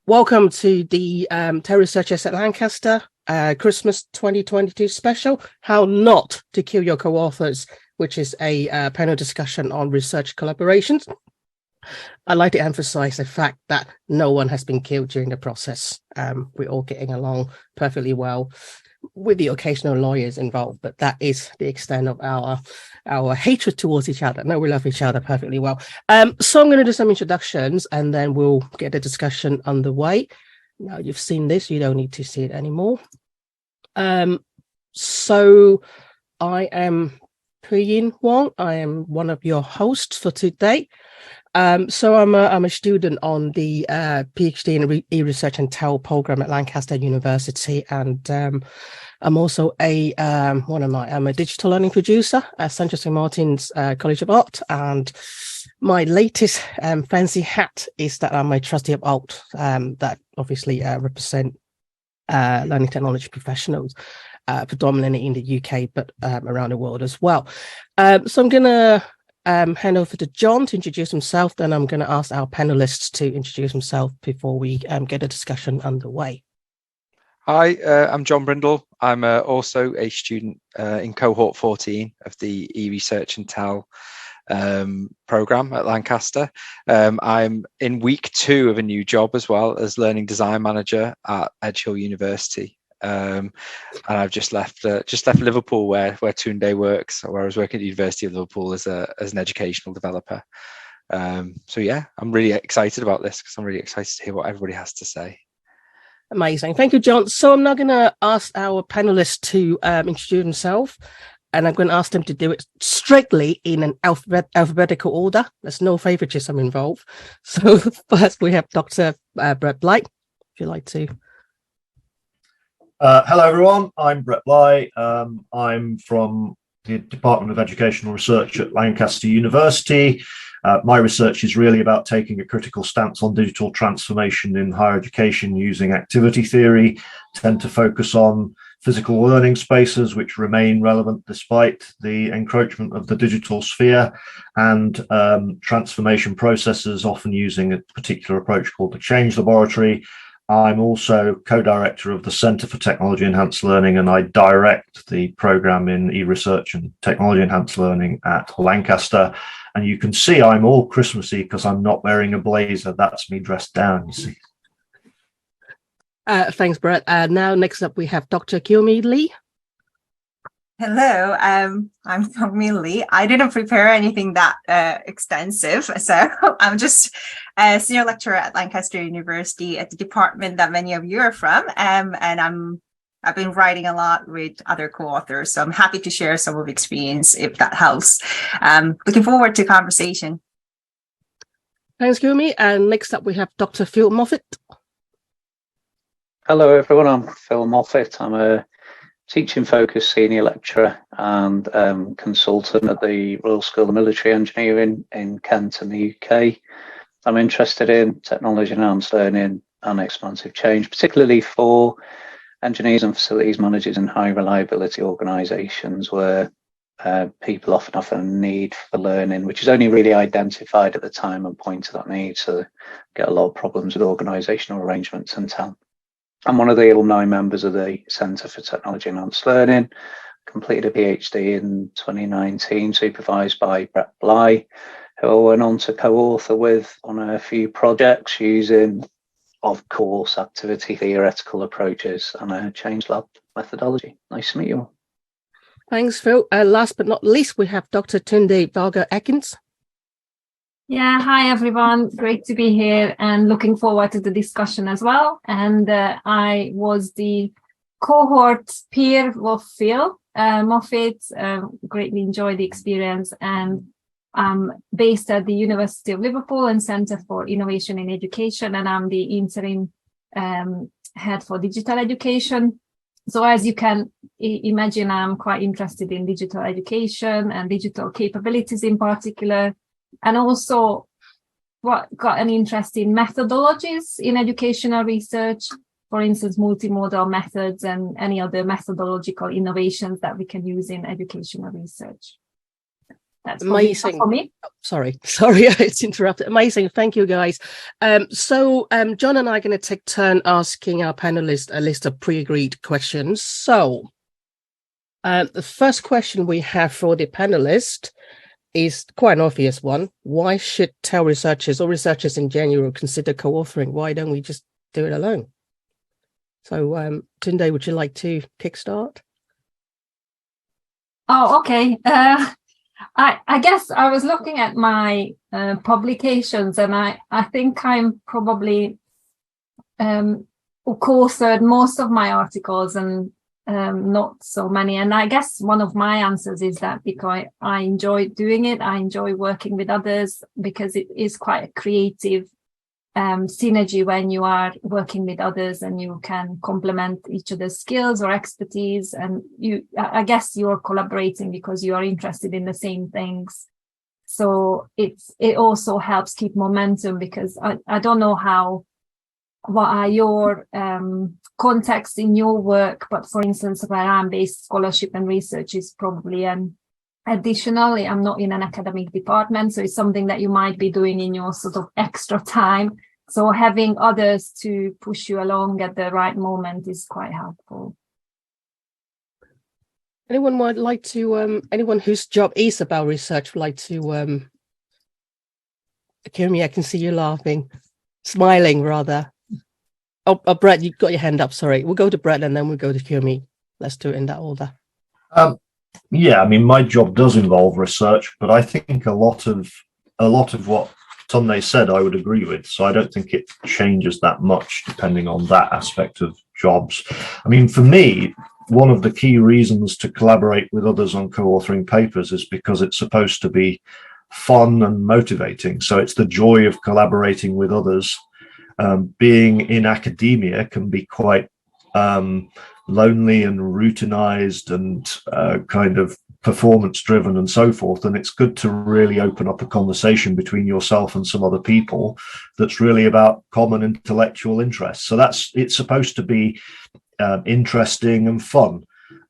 Welcome to the TEL Researchers at Lancaster Christmas 2022 special, How Not to Kill Your Co-Authors, which is a panel discussion on research collaborations. I'd like to emphasize the fact that no one has been killed during the process. We're all getting along perfectly well, with the occasional lawyers involved, but that is the extent of our hatred towards each other. No, we love each other perfectly well. So I'm going to do some introductions and then we'll get the discussion underway. Now you've seen this, you don't need to see it anymore. So I am Puyin Wong. I am one of your hosts for today. So I'm a student on the PhD in E-Research and TEL program at Lancaster University, and I'm also I'm a digital learning producer at St. St. Martin's College of Art, and my latest fancy hat is that I'm a trustee of ALT that obviously represent learning technology professionals, predominantly in the UK, but around the world as well. So I'm gonna hand over to John to introduce himself, then I'm going to ask our panelists to introduce themselves before we get a discussion underway. Hi, I'm John Brindle. I'm also a student in cohort 14 of the E-Research and TEL program at Lancaster. I'm in week 2 of a new job as well as learning design manager at Edge Hill University. And I've just left Liverpool where Tunde works, where I was working at the University of Liverpool as an educational developer. So yeah, I'm really excited about this because I'm really excited to hear what everybody has to say. Amazing. Thank you, John. So I'm now going to ask our panelists to introduce themselves, and I'm going to ask them to do it strictly in an alphabetical order. There's no favoritism involved. So first we have Dr. Brett Blight, if you'd like to. Hello, everyone. I'm Brett Bly. I'm from the Department of Educational Research at Lancaster University. My research is really about taking a critical stance on digital transformation in higher education using activity theory. Tend to focus on physical learning spaces, which remain relevant despite the encroachment of the digital sphere, and transformation processes, often using a particular approach called the Change Laboratory. I'm also co-director of the Centre for Technology Enhanced Learning, and I direct the programme in e-research and technology enhanced learning at Lancaster. And you can see I'm all Christmassy because I'm not wearing a blazer. That's me dressed down, you see. Thanks, Brett. Now, next up, we have Dr. Kyomi Lee. Hello, I'm Kyomi Lee. I didn't prepare anything that extensive, so I'm just a senior lecturer at Lancaster University at the department that many of you are from, and I've been writing a lot with other co-authors, so I'm happy to share some of the experience if that helps. Looking forward to conversation. Thanks, Kyomi. And next up, we have Dr. Phil Moffat. Hello, everyone. I'm Phil Moffat. I'm a teaching focused senior lecturer and consultant at the Royal School of Military Engineering in Kent in the UK. I'm interested in technology enhanced learning and expansive change, particularly for engineers and facilities managers in high reliability organisations where people often have a need for learning, which is only really identified at the time and point to that need. So get a lot of problems with organisational arrangements and TEL. I'm one of the alumni members of the Centre for Technology Enhanced Learning, completed a PhD in 2019, supervised by Brett Bly, who I went on to co-author with on a few projects using, of course, activity theoretical approaches and a change lab methodology. Nice to meet you all. Thanks, Phil. Last but not least, we have Dr. Tunde Varga-Atkins. Yeah, hi everyone. Great to be here and looking forward to the discussion as well. And I was the cohort peer of Phil Moffat. Greatly enjoyed the experience, and I'm based at the University of Liverpool and Centre for Innovation in Education, and I'm the interim head for digital education. So as you can imagine, I'm quite interested in digital education and digital capabilities in particular. And also got an interest in methodologies in educational research, for instance, multimodal methods and any other methodological innovations that we can use in educational research. That's probably enough Amazing. for me. Sorry, it's interrupted. Amazing. Thank you, guys. So John and I are going to take turn asking our panelists a list of pre-agreed questions. So the first question we have for the panelist is quite an obvious one. Why should TEL researchers or researchers in general consider co-authoring? Why don't we just do it alone? So Tunde, would you like to kickstart? Oh, okay. I guess I was looking at my publications, and I think I'm probably co-authored most of my articles and not so many. And I guess one of my answers is that because I enjoy doing it, I enjoy working with others, because it is quite a creative synergy when you are working with others and you can complement each other's skills or expertise, and I guess you're collaborating because you are interested in the same things. So it also helps keep momentum, because I don't know what are your contexts in your work, but for instance, where I'm based, scholarship and research is probably additionally, I'm not in an academic department, so it's something that you might be doing in your sort of extra time. So having others to push you along at the right moment is quite helpful. Anyone would like to, anyone whose job is about research would like to, Kumi, I can see you laughing, smiling rather. Oh, Brett, you've got your hand up, sorry. We'll go to Brett and then we'll go to Kumi. Let's do it in that order. Yeah, I mean, my job does involve research, but I think a lot of what Tunde said, I would agree with. So I don't think it changes that much depending on that aspect of jobs. I mean, for me, one of the key reasons to collaborate with others on co-authoring papers is because it's supposed to be fun and motivating. So it's the joy of collaborating with others. Being in academia can be quite lonely and routinized and kind of performance driven and so forth, and it's good to really open up a conversation between yourself and some other people that's really about common intellectual interests. So it's supposed to be interesting and fun,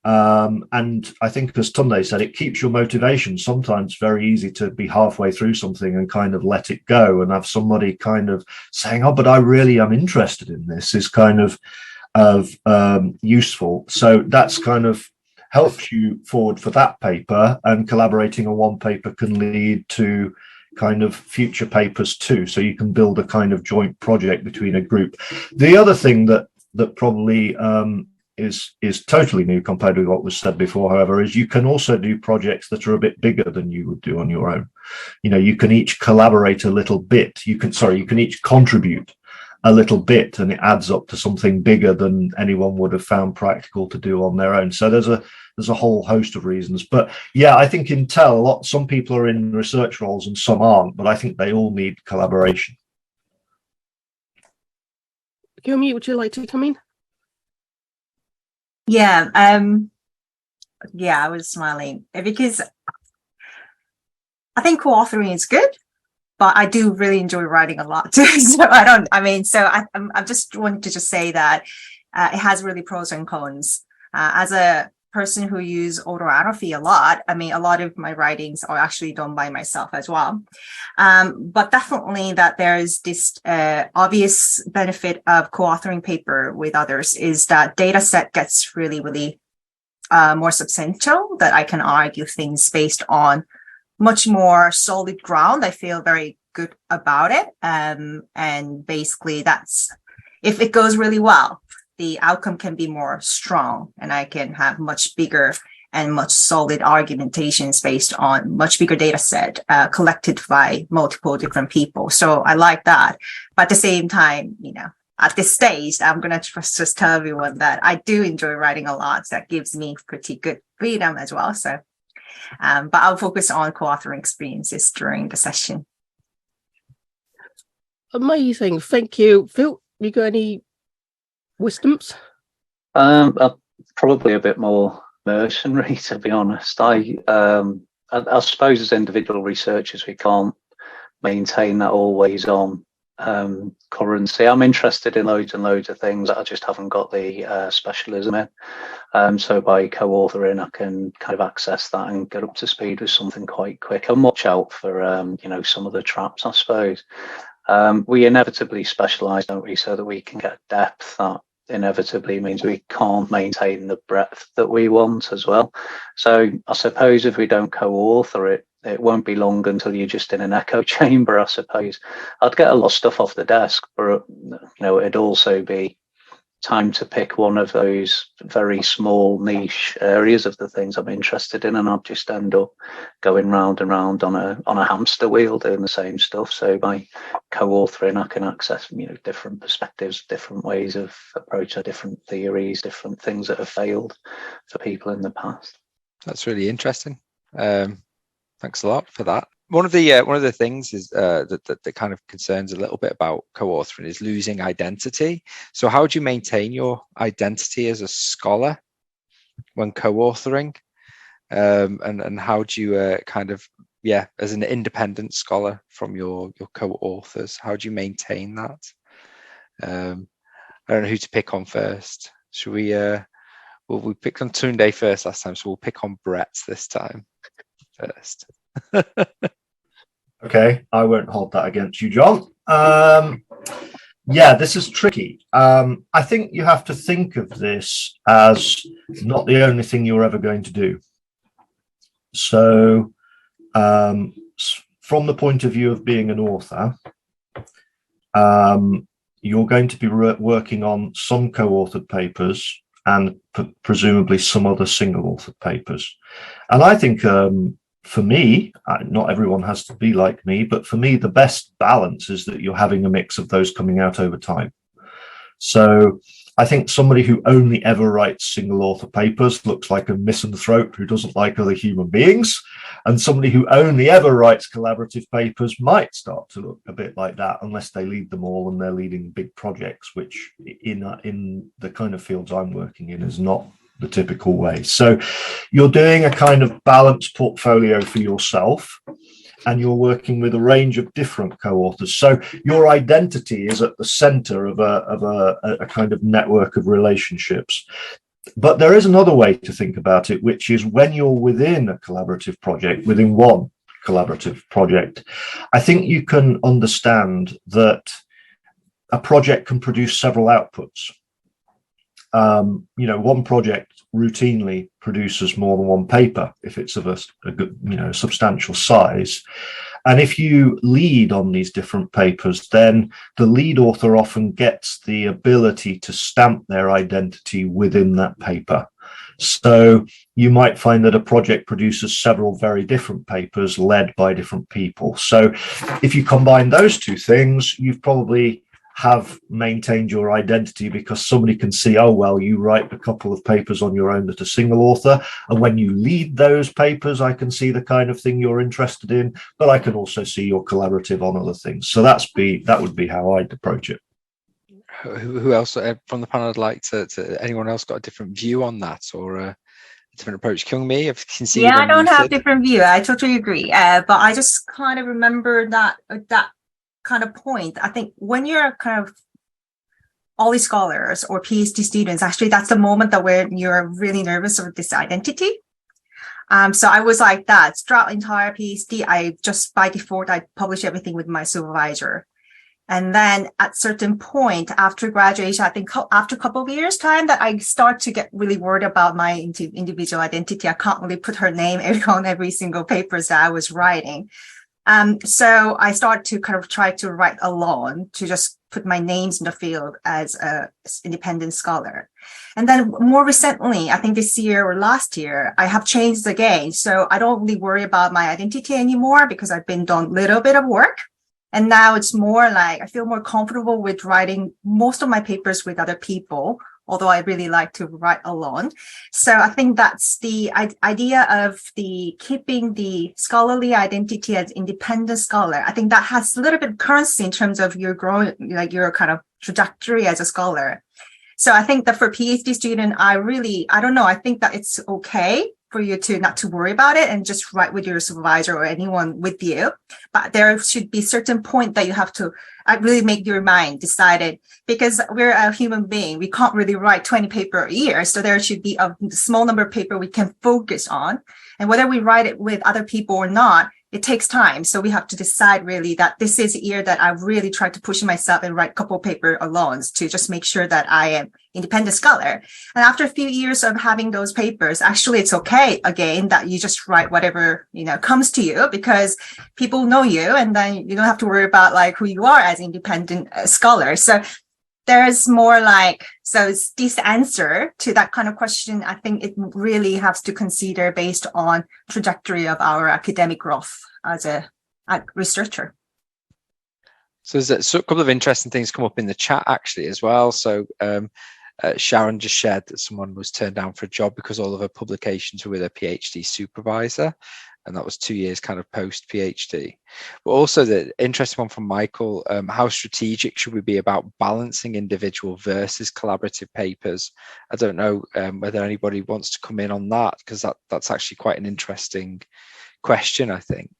and I think, as Tunde said, it keeps your motivation. Sometimes very easy to be halfway through something and kind of let it go, and have somebody kind of saying, oh, but I really am interested in this, is kind of useful. So that's kind of helps you forward for that paper, and collaborating on one paper can lead to kind of future papers too. So you can build a kind of joint project between a group. The other thing that probably is totally new compared to what was said before, however, is you can also do projects that are a bit bigger than you would do on your own. You know, you can each collaborate a little bit. You can each contribute a little bit, and it adds up to something bigger than anyone would have found practical to do on their own. So there's a whole host of reasons. But yeah, I think in TEL, some people are in research roles and some aren't, but I think they all need collaboration. Kumi, would you like to come in? Yeah, I was smiling because I think co-authoring is good, but I do really enjoy writing a lot too. So I just wanted to just say that it has really pros and cons. As a person who use orthography a lot, I mean, a lot of my writings are actually done by myself as well. But definitely that there's this obvious benefit of co-authoring paper with others is that data set gets really, really more substantial, that I can argue things based on much more solid ground. I feel very good about it. And basically that's, if it goes really well, the outcome can be more strong, and I can have much bigger and much solid argumentations based on much bigger data set collected by multiple different people. So I like that. But at the same time, you know, at this stage, I'm going to just tell everyone that I do enjoy writing a lot. So that gives me pretty good freedom as well. So but I'll focus on co-authoring experiences during the session. Amazing. Thank you. Phil, you got any wisdoms? Probably a bit more mercenary, to be honest. I suppose as individual researchers, we can't maintain that always on currency. I'm interested in loads and loads of things that I just haven't got the specialism in. So by co-authoring, I can kind of access that and get up to speed with something quite quick and watch out for, some of the traps, I suppose. We inevitably specialise, don't we, so that we can get depth. That inevitably means we can't maintain the breadth that we want as well. So I suppose if we don't co-author it, it won't be long until you're just in an echo chamber, I suppose. I'd get a lot of stuff off the desk, but it'd also be time to pick one of those very small niche areas of the things I'm interested in, and I'd just end up going round and round on a hamster wheel doing the same stuff. So by co-authoring, I can access different perspectives, different ways of approaching different theories, different things that have failed for people in the past. That's really interesting. Thanks a lot for that. One of the things is that kind of concerns a little bit about co-authoring is losing identity. So how do you maintain your identity as a scholar when co-authoring, and how do you as an independent scholar from your co-authors, how do you maintain that? I don't know who to pick on first. Should we? We picked on Tunde first last time, so we'll pick on Brett this time first. Okay, I won't hold that against you, John. This is tricky. I think you have to think of this as not the only thing you're ever going to do. So from the point of view of being an author, you're going to be working on some co-authored papers and presumably some other single-authored papers. And I think for me, not everyone has to be like me, but for me, the best balance is that you're having a mix of those coming out over time. So I think somebody who only ever writes single author papers looks like a misanthrope who doesn't like other human beings. And somebody who only ever writes collaborative papers might start to look a bit like that, unless they lead them all and they're leading big projects, which in the kind of fields I'm working in is not the typical way. So you're doing a kind of balanced portfolio for yourself, and you're working with a range of different co-authors. So your identity is at the center of a kind of network of relationships. But there is another way to think about it, which is when you're within a collaborative project, within one collaborative project, I think you can understand that a project can produce several outputs. One project routinely produces more than one paper if it's of a good, substantial size. And if you lead on these different papers, then the lead author often gets the ability to stamp their identity within that paper. So you might find that a project produces several very different papers led by different people. So if you combine those two things, you've probably have maintained your identity, because somebody can see, oh, well, you write a couple of papers on your own that are single author, and when you lead those papers, I can see the kind of thing you're interested in, but I can also see your collaborative on other things. So that would be how I'd approach it. Who else from the panel would like to anyone else got a different view on that, or a different approach? Kyung-mi, if you can see. Yeah, I don't have different view. I totally agree. But I just kind of remember that kind of point. I think when you're kind of OLLI scholars or PhD students, actually that's the moment that where you're really nervous of this identity. So I was like that throughout entire PhD. I just by default I publish everything with my supervisor, and then at certain point after graduation, I think after a couple of years time, that I start to get really worried about my individual identity. I can't really put her name on every single papers that I was writing. So I started to kind of try to write alone, to just put my names in the field as an independent scholar. And then more recently, I think this year or last year, I have changed again. So I don't really worry about my identity anymore, because I've been done a little bit of work. And now it's more like I feel more comfortable with writing most of my papers with other people, although I really like to write alone. So I think that's the idea of keeping the scholarly identity as independent scholar. I think that has a little bit of currency in terms of your growing, like your kind of trajectory as a scholar. So I think that for PhD student, I don't know, I think that it's okay for you to not to worry about it and just write with your supervisor or anyone with you. But there should be certain point that you have to really make your mind decided, because we're a human being. We can't really write 20 paper a year. So there should be a small number of paper we can focus on. And whether we write it with other people or not, it takes time. So we have to decide really that this is a year that I really try to push myself and write a couple paper alone to just make sure that I am independent scholar. And after a few years of having those papers, actually it's okay again that you just write whatever, comes to you, because people know you and then you don't have to worry about like who you are as independent scholar. So there's more like, so this answer to that kind of question, I think it really has to consider based on trajectory of our academic growth as a researcher. So there's a couple of interesting things come up in the chat actually as well. So Sharon just shared that someone was turned down for a job because all of her publications were with a PhD supervisor. And that was 2 years kind of post PhD. But also the interesting one from Michael, how strategic should we be about balancing individual versus collaborative papers? I don't know whether anybody wants to come in on that, because that's actually quite an interesting question, I think.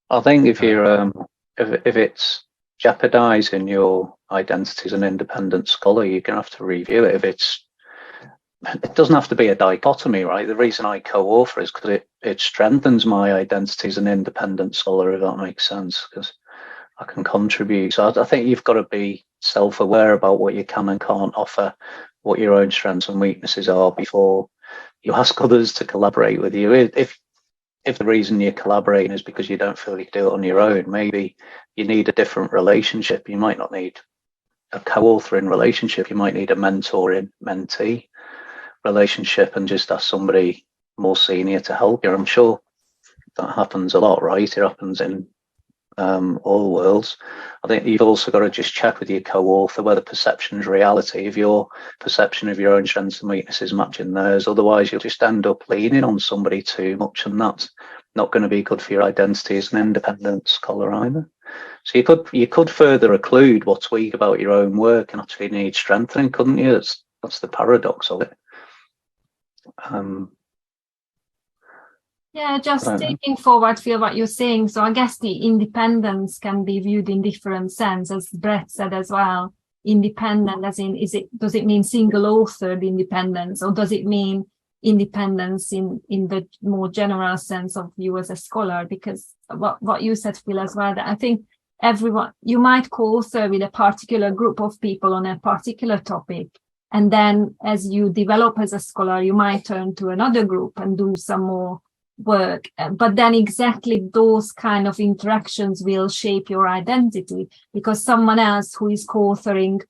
I think if you're if it's jeopardizing your identity as an independent scholar, you're gonna have to review it. It doesn't have to be a dichotomy, right? The reason I co-author is because it strengthens my identity as an independent scholar, if that makes sense, because I can contribute. So I think you've got to be self-aware about what you can and can't offer, what your own strengths and weaknesses are before you ask others to collaborate with you. If the reason you're collaborating is because you don't feel you can do it on your own, maybe you need a different relationship. You might not need a co-authoring relationship. You might need a mentoring-mentee relationship and just ask somebody more senior to help you. I'm sure that happens a lot, right? It happens in all worlds. I think you've also got to just check with your co-author whether perception is reality, if your perception of your own strengths and weaknesses matching theirs. Otherwise you'll just end up leaning on somebody too much, and that's not going to be good for your identity as an independent scholar either. So you could further occlude what's weak about your own work and actually need strengthening, couldn't you? That's the paradox of it. Yeah, just taking forward, Phil, what you're saying. So I guess the independence can be viewed in different sense, as Brett said as well. Independent, as in, does it mean single authored independence, or does it mean independence in the more general sense of you as a scholar? Because what you said, Phil, as well, that I think everyone, you might co-author with a particular group of people on a particular topic. And then as you develop as a scholar, you might turn to another group and do some more work. But then exactly those kind of interactions will shape your identity, because someone else who is co-authoring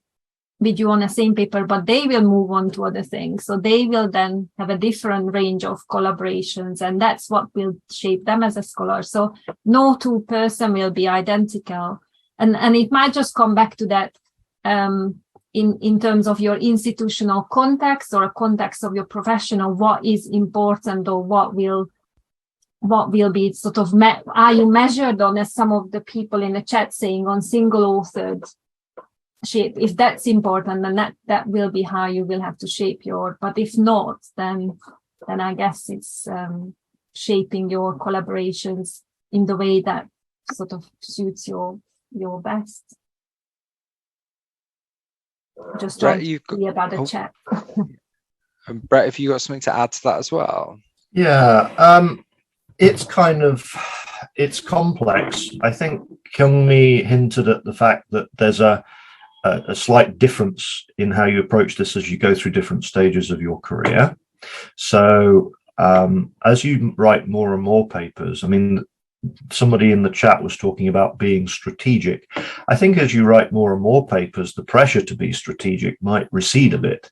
with you on the same paper, but they will move on to other things. So they will then have a different range of collaborations, and that's what will shape them as a scholar. So no two person will be identical. And it might just come back to that, in terms of your institutional context or a context of your professional, what is important, or what will be sort of, are you measured on, as some of the people in the chat saying, on single authored shape? If that's important, then that will be how you will have to shape but if not, then I guess it's shaping your collaborations in the way that sort of suits your best. Just trying to be about the chat. Brett, have you got something to add to that as well? Yeah, it's complex. I think Kyung-mi hinted at the fact that there's a slight difference in how you approach this as you go through different stages of your career. So as you write more and more papers, I mean, somebody in the chat was talking about being strategic. I think as you write more and more papers, the pressure to be strategic might recede a bit,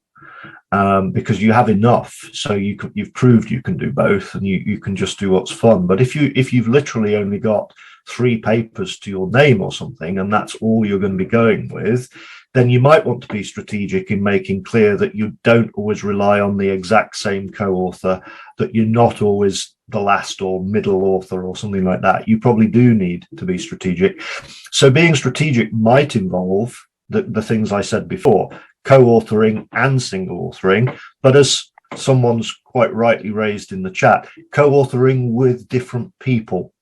because you have enough. So you've proved you can do both, and you can just do what's fun. But if you've literally only got 3 papers to your name or something, and that's all you're going to be going with, then you might want to be strategic in making clear that you don't always rely on the exact same co-author, that you're not always the last or middle author or something like that. You probably do need to be strategic. So being strategic might involve the things I said before, co-authoring and single authoring. But as someone's quite rightly raised in the chat, co-authoring with different people,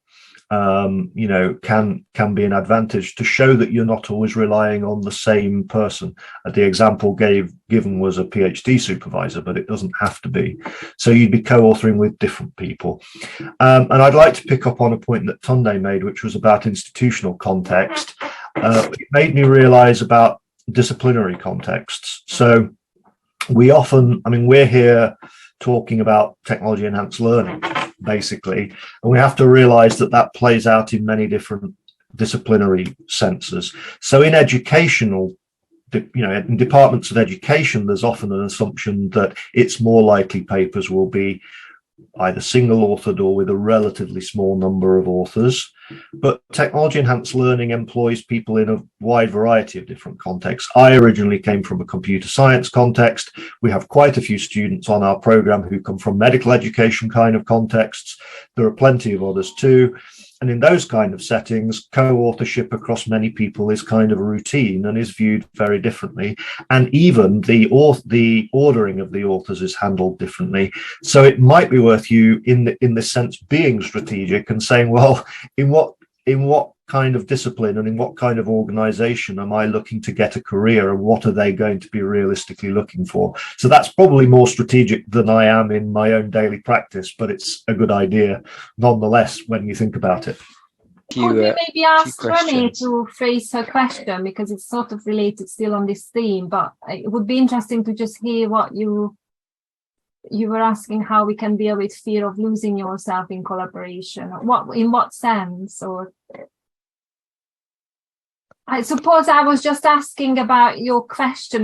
can be an advantage to show that you're not always relying on the same person. The example given was a PhD supervisor, but it doesn't have to be. So you'd be co-authoring with different people. And I'd like to pick up on a point that Tunde made, which was about institutional context. It made me realize about disciplinary contexts. So we're here talking about technology enhanced learning, basically, and we have to realize that plays out in many different disciplinary senses. So in educational, in departments of education, there's often an assumption that it's more likely papers will be either single authored or with a relatively small number of authors. But technology enhanced learning employs people in a wide variety of different contexts. I originally came from a computer science context. We have quite a few students on our program who come from medical education kind of contexts. There are plenty of others too. And in those kind of settings, co-authorship across many people is kind of a routine and is viewed very differently. And even the ordering of the authors is handled differently. So it might be worth you, in this sense, being strategic and saying, well, in what kind of discipline and in what kind of organization am I looking to get a career, and what are they going to be realistically looking for? So that's probably more strategic than I am in my own daily practice, but it's a good idea nonetheless when you think about it. Could we maybe ask Renee to phrase her question, because it's sort of related still on this theme, but it would be interesting to just hear what you were asking, how we can deal with fear of losing yourself in collaboration. In what sense? Or I suppose I was just asking about your question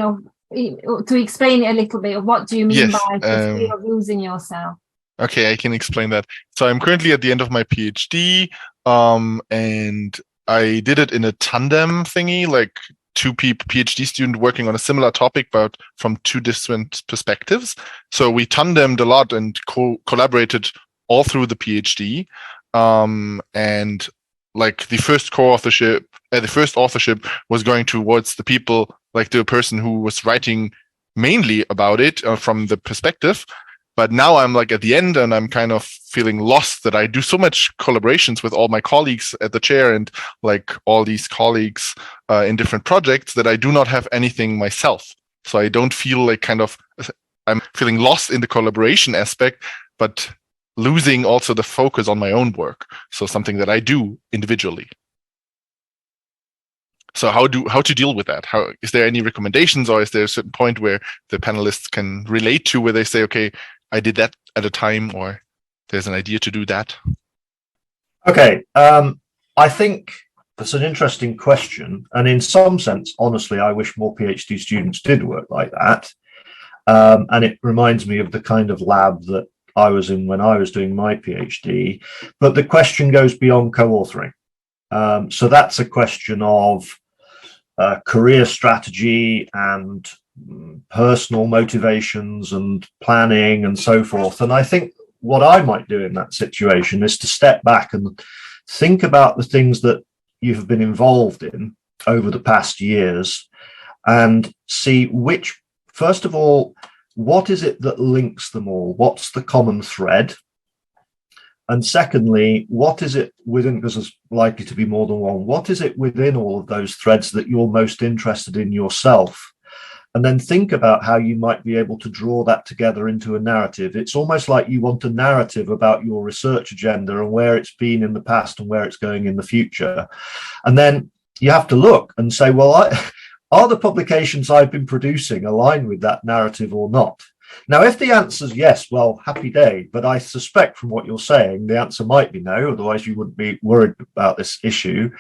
to explain it a little bit. What do you mean by the fear of losing yourself? Okay, I can explain that. So I'm currently at the end of my PhD, and I did it in a tandem thingy, like two PhD students working on a similar topic, but from two different perspectives. So we tandemed a lot and collaborated all through the PhD, and like the first authorship was going towards the people, like the person who was writing mainly about it from the perspective. But now I'm like at the end, and I'm kind of feeling lost that I do so much collaborations with all my colleagues at the chair and like all these colleagues in different projects, that I do not have anything myself. So I don't feel like I'm feeling lost in the collaboration aspect, but losing also the focus on my own work. So something that I do individually. So how to deal with that? Is there any recommendations, or is there a certain point where the panelists can relate to, where they say, okay, I did that at a time, or there's an idea to do that? Okay, I think that's an interesting question. And in some sense, honestly, I wish more PhD students did work like that. And it reminds me of the kind of lab that I was in when I was doing my PhD. But the question goes beyond co-authoring. So that's a question of career strategy and personal motivations and planning and so forth. And I think what I might do in that situation is to step back and think about the things that you have been involved in over the past years and see first of all, what is it that links them all? What's the common thread? And secondly, what is it within, because there's likely to be more than one, what is it within all of those threads that you're most interested in yourself? And then think about how you might be able to draw that together into a narrative. It's almost like you want a narrative about your research agenda and where it's been in the past and where it's going in the future. And then you have to look and say, well, are the publications I've been producing aligned with that narrative or not? Now, if the answer is yes, well, happy day. But I suspect from what you're saying, the answer might be no. Otherwise, you wouldn't be worried about this issue.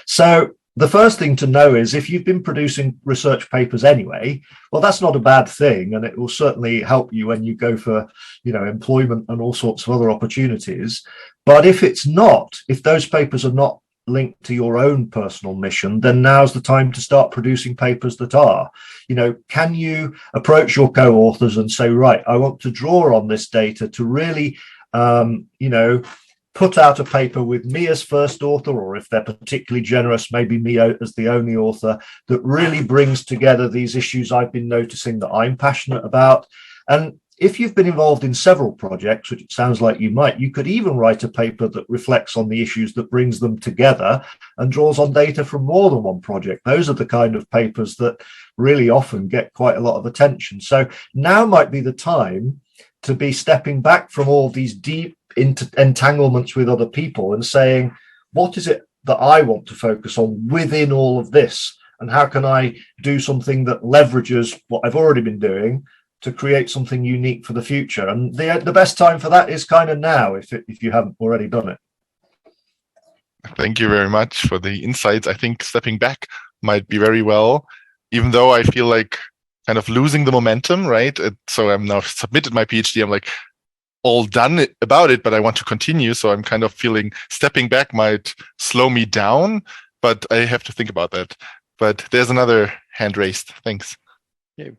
So the first thing to know is if you've been producing research papers anyway, well, that's not a bad thing. And it will certainly help you when you go for, employment and all sorts of other opportunities. But if it's not, if those papers are not linked to your own personal mission, then now's the time to start producing papers that are. Can you approach your co-authors and say, right, I want to draw on this data to really, put out a paper with me as first author, or if they're particularly generous, maybe me as the only author, that really brings together these issues I've been noticing that I'm passionate about. And if you've been involved in several projects, which it sounds like you might, you could even write a paper that reflects on the issues that brings them together and draws on data from more than one project. Those are the kind of papers that really often get quite a lot of attention. So now might be the time to be stepping back from all these deep entanglements with other people and saying, what is it that I want to focus on within all of this? And how can I do something that leverages what I've already been doing to create something unique for the future? And the best time for that is kind of now, if you haven't already done it. Thank you very much for the insights. I think stepping back might be very well, even though I feel like kind of losing the momentum, right? So I'm now submitted my PhD. I'm like all done about it, but I want to continue. So I'm kind of feeling stepping back might slow me down, but I have to think about that. But there's another hand raised. Thanks. Yeah.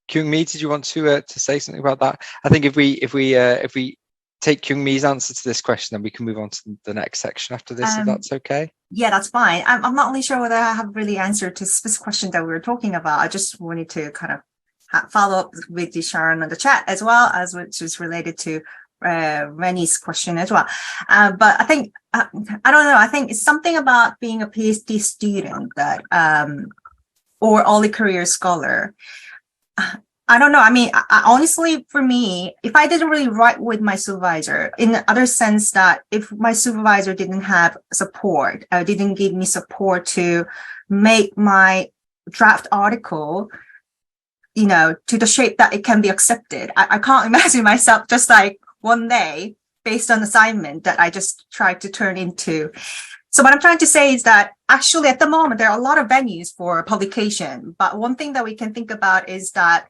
Kyung Mi, did you want to say something about that? I think if we take Kyung Mi's answer to this question, then we can move on to the next section after this, if that's okay. Yeah, that's fine. I'm not really sure whether I have really answered to this question that we were talking about. I just wanted to kind of follow up with the Sharon on the chat as well, as which is related to Rennie's question as well. But I think, I don't know, I think it's something about being a PhD student that, or early career scholar. I don't know. I mean, I honestly, for me, if I didn't really write with my supervisor, in the other sense that if my supervisor didn't have support, didn't give me support to make my draft article, you know, to the shape that it can be accepted, I can't imagine myself just like one day based on assignment that I just tried to turn into. So what I'm trying to say is that actually at the moment, there are a lot of venues for publication. But one thing that we can think about is that,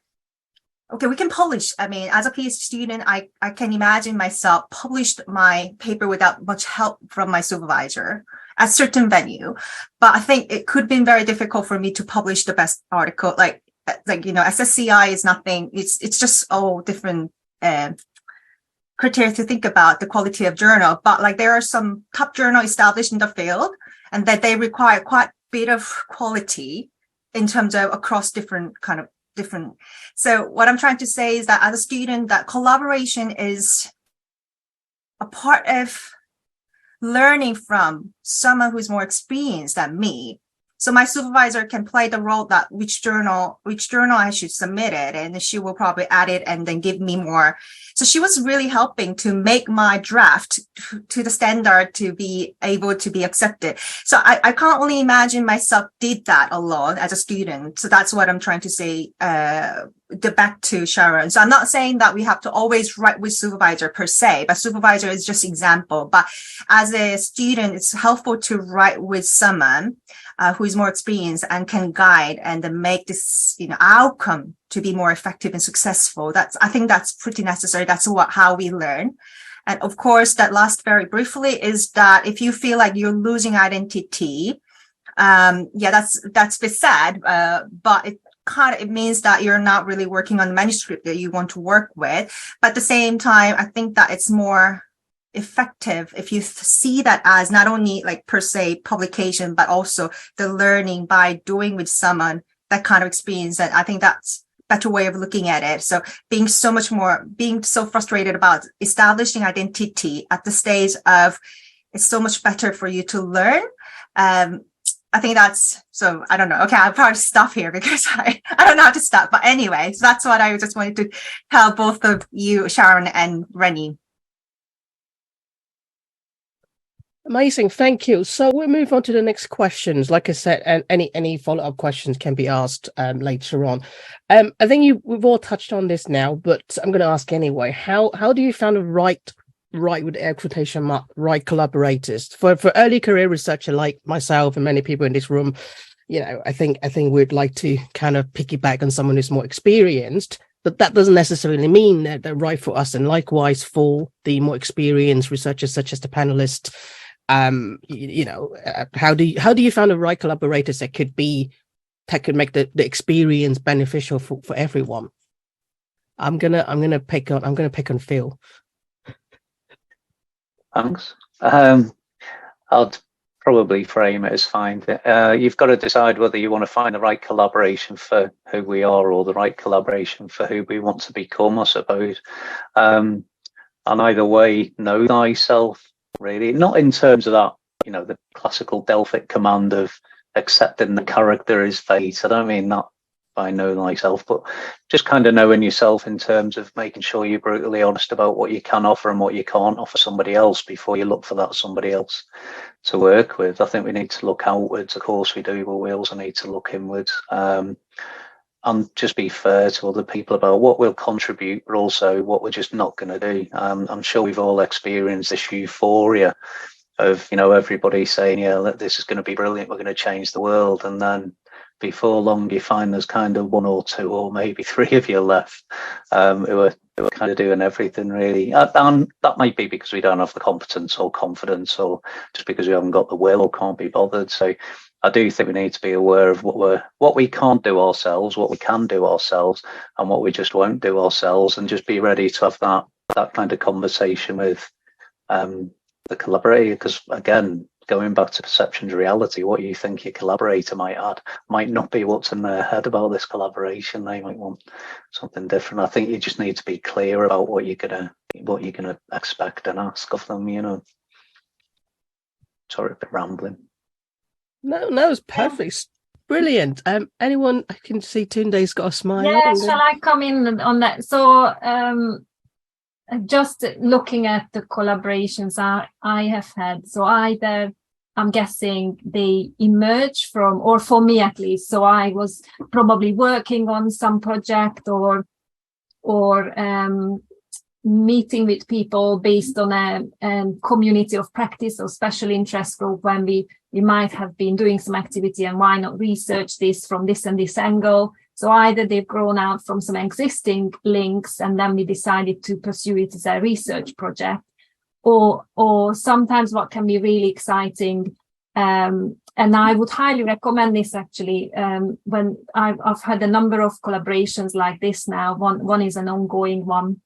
okay, we can publish. I mean, as a PhD student, I can imagine myself published my paper without much help from my supervisor at certain venue. But I think it could have been very difficult for me to publish the best article. Like you know, SSCI is nothing. It's just all different criteria to think about the quality of journal. But like there are some top journal established in the field, and that they require quite a bit of quality in terms of across different. So what I'm trying to say is that as a student, that collaboration is a part of learning from someone who's more experienced than me. So my supervisor can play the role that which journal I should submit it, and she will probably add it and then give me more. So she was really helping to make my draft to the standard to be able to be accepted. So I can't only imagine myself did that alone as a student. So that's what I'm trying to say, back to Sharon. So I'm not saying that we have to always write with supervisor per se, but supervisor is just example. But as a student, it's helpful to write with someone who is more experienced and can guide and make this, you know, outcome to be more effective and successful. I think that's pretty necessary. That's how we learn. And of course, that last very briefly is that if you feel like you're losing identity, that's a bit sad, but it means that you're not really working on the manuscript that you want to work with. But at the same time, I think that it's more effective if you see that as not only like per se publication, but also the learning by doing with someone that kind of experience. And I think that's a better way of looking at it. So being so frustrated about establishing identity at the stage of it's so much better for you to learn. I think that's, so I don't know. Okay, I'll probably stop here because I don't know how to stop. But anyway, so that's what I just wanted to tell both of you, Sharon and Rennie. Amazing, thank you. So we'll move on to the next questions. Like I said, and any follow-up questions can be asked later on. I think we've all touched on this now, but I'm going to ask anyway. How do you find the right with air quotation mark, right collaborators for early career researcher like myself and many people in this room? You know, I think we'd like to kind of piggyback on someone who's more experienced, but that doesn't necessarily mean that they're right for us. And likewise for the more experienced researchers, such as the panelists. You know, how do you find the right collaborators that could make the experience beneficial for everyone? I'm gonna pick on Phil. Thanks. I'd probably frame it as find it. You've got to decide whether you want to find the right collaboration for who we are or the right collaboration for who we want to become, I suppose. And either way, know thyself, really. Not in terms of that, you know, the classical Delphic command of accepting the character is fate. I don't mean that by know thyself, but just kind of knowing yourself in terms of making sure you're brutally honest about what you can offer and what you can't offer somebody else before you look for that somebody else to work with. I think we need to look outwards, of course we do, but we also need to look inwards, and just be fair to other people about what we'll contribute, but also what we're just not going to do. I'm sure we've all experienced this euphoria of, you know, everybody saying, yeah, that this is going to be brilliant, we're going to change the world, and then before long you find there's kind of one or two or maybe three of you left who are kind of doing everything, really. And that might be because we don't have the competence or confidence, or just because we haven't got the will or can't be bothered. So I do think we need to be aware of what we can't do ourselves, what we can do ourselves, and what we just won't do ourselves, and just be ready to have that kind of conversation with the collaborator. Because again, going back to perception to reality, what you think your collaborator might add might not be what's in their head about this collaboration. They might want something different. I think you just need to be clear about what you're gonna expect and ask of them, you know. Sorry, a bit rambling. No, it's perfect. Brilliant. Anyone? I can see Tunde's got a smile. Yeah, shall I come in on that? So just looking at the collaborations I have had, so either I'm guessing they emerge from, or for me at least, so I was probably working on some project or meeting with people based on a community of practice or special interest group, when we might have been doing some activity, and why not research this from this and this angle. So either they've grown out from some existing links and then we decided to pursue it as a research project, or sometimes what can be really exciting, and I would highly recommend this actually, when I've had a number of collaborations like this now. One is an ongoing one.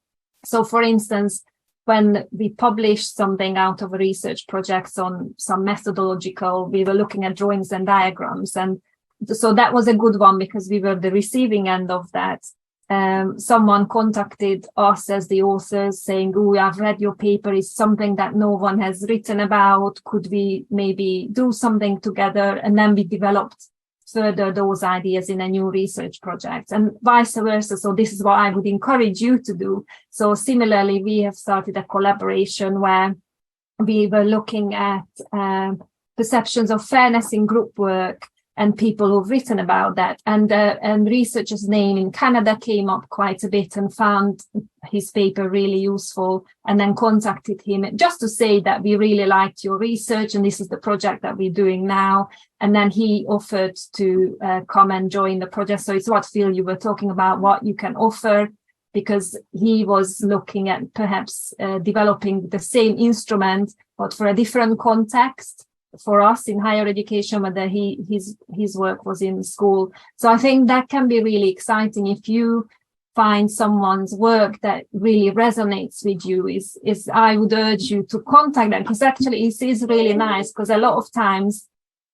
So for instance, when we published something out of a research project on some methodological, we were looking at drawings and diagrams, and so that was a good one because we were the receiving end of that. Someone contacted us as the authors saying, oh, I've read your paper, it's something that no one has written about, could we maybe do something together? And then we developed further those ideas in a new research project, and vice versa. So this is what I would encourage you to do. So similarly, we have started a collaboration where we were looking at perceptions of fairness in group work and people who've written about that. And researcher's name in Canada came up quite a bit, and found his paper really useful, and then contacted him just to say that we really liked your research and this is the project that we're doing now. And then he offered to come and join the project. So it's what, Phil, you were talking about, what you can offer, because he was looking at perhaps developing the same instrument, but for a different context. For us in higher education, whether his work was in school. So I think that can be really exciting if you find someone's work that really resonates with you. Is I would urge you to contact them, because actually it is really nice, because a lot of times,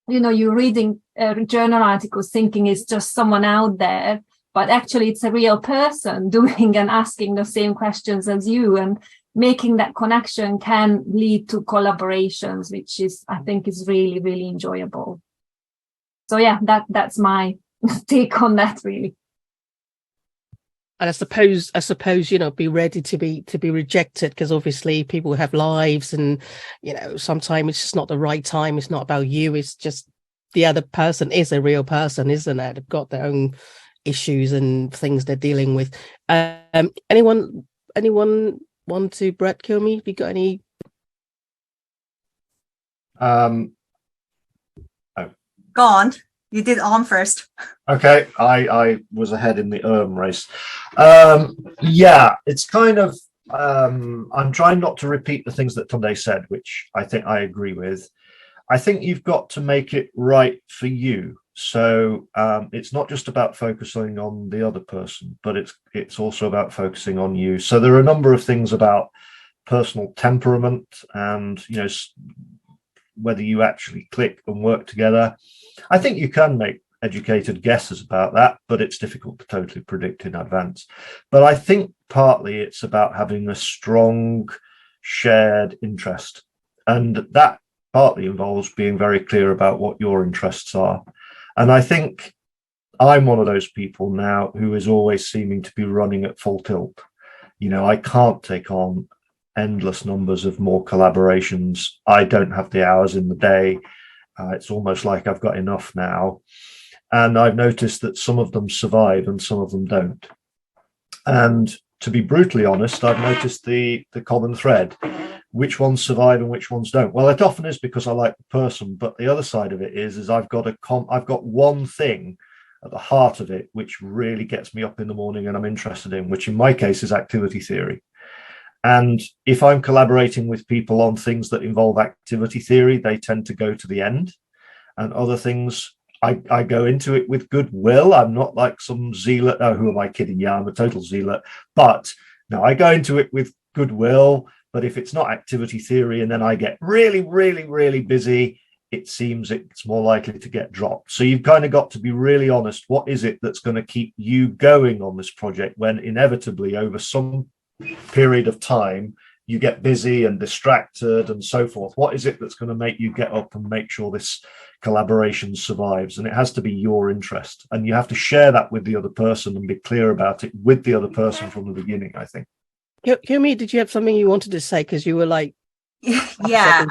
you know, you're reading journal articles thinking it's just someone out there, but actually it's a real person doing and asking the same questions as you, and making that connection can lead to collaborations, which is, I think, is really, really enjoyable. So yeah, that's my take on that, really. And I suppose, you know, be ready to be rejected, because obviously people have lives, and, you know, sometimes it's just not the right time. It's not about you. It's just the other person is a real person, isn't it? They've got their own issues and things they're dealing with. Anyone want to, Brett, kill me? Have you got any? Oh. Go on. You did on first. Okay, I was ahead in the race. Yeah, it's kind of, I'm trying not to repeat the things that Tunde said, which I think I agree with. I think you've got to make it right for you. So it's not just about focusing on the other person, but it's also about focusing on you. So there are a number of things about personal temperament and, you know, whether you actually click and work together. I think you can make educated guesses about that, but it's difficult to totally predict in advance. But I think partly it's about having a strong shared interest, and that partly involves being very clear about what your interests are. And I think I'm one of those people now who is always seeming to be running at full tilt. You know, I can't take on endless numbers of more collaborations. I don't have the hours in the day. It's almost like I've got enough now. And I've noticed that some of them survive and some of them don't. And to be brutally honest, I've noticed the common thread, which ones survive and which ones don't. Well, it often is because I like the person, but the other side of it is I've got one thing at the heart of it, which really gets me up in the morning and I'm interested in, which in my case is activity theory. And if I'm collaborating with people on things that involve activity theory, they tend to go to the end. And other things, I go into it with goodwill. I'm not like some zealot. Oh, who am I kidding? Yeah, I'm a total zealot. But no, I go into it with goodwill. But if it's not activity theory and then I get really, really, really busy, it seems it's more likely to get dropped. So you've kind of got to be really honest. What is it that's going to keep you going on this project when inevitably over some period of time you get busy and distracted and so forth? What is it that's going to make you get up and make sure this collaboration survives? And it has to be your interest, and you have to share that with the other person and be clear about it with the other person from the beginning, I think. Kumi, did you have something you wanted to say? Because you were like, yeah,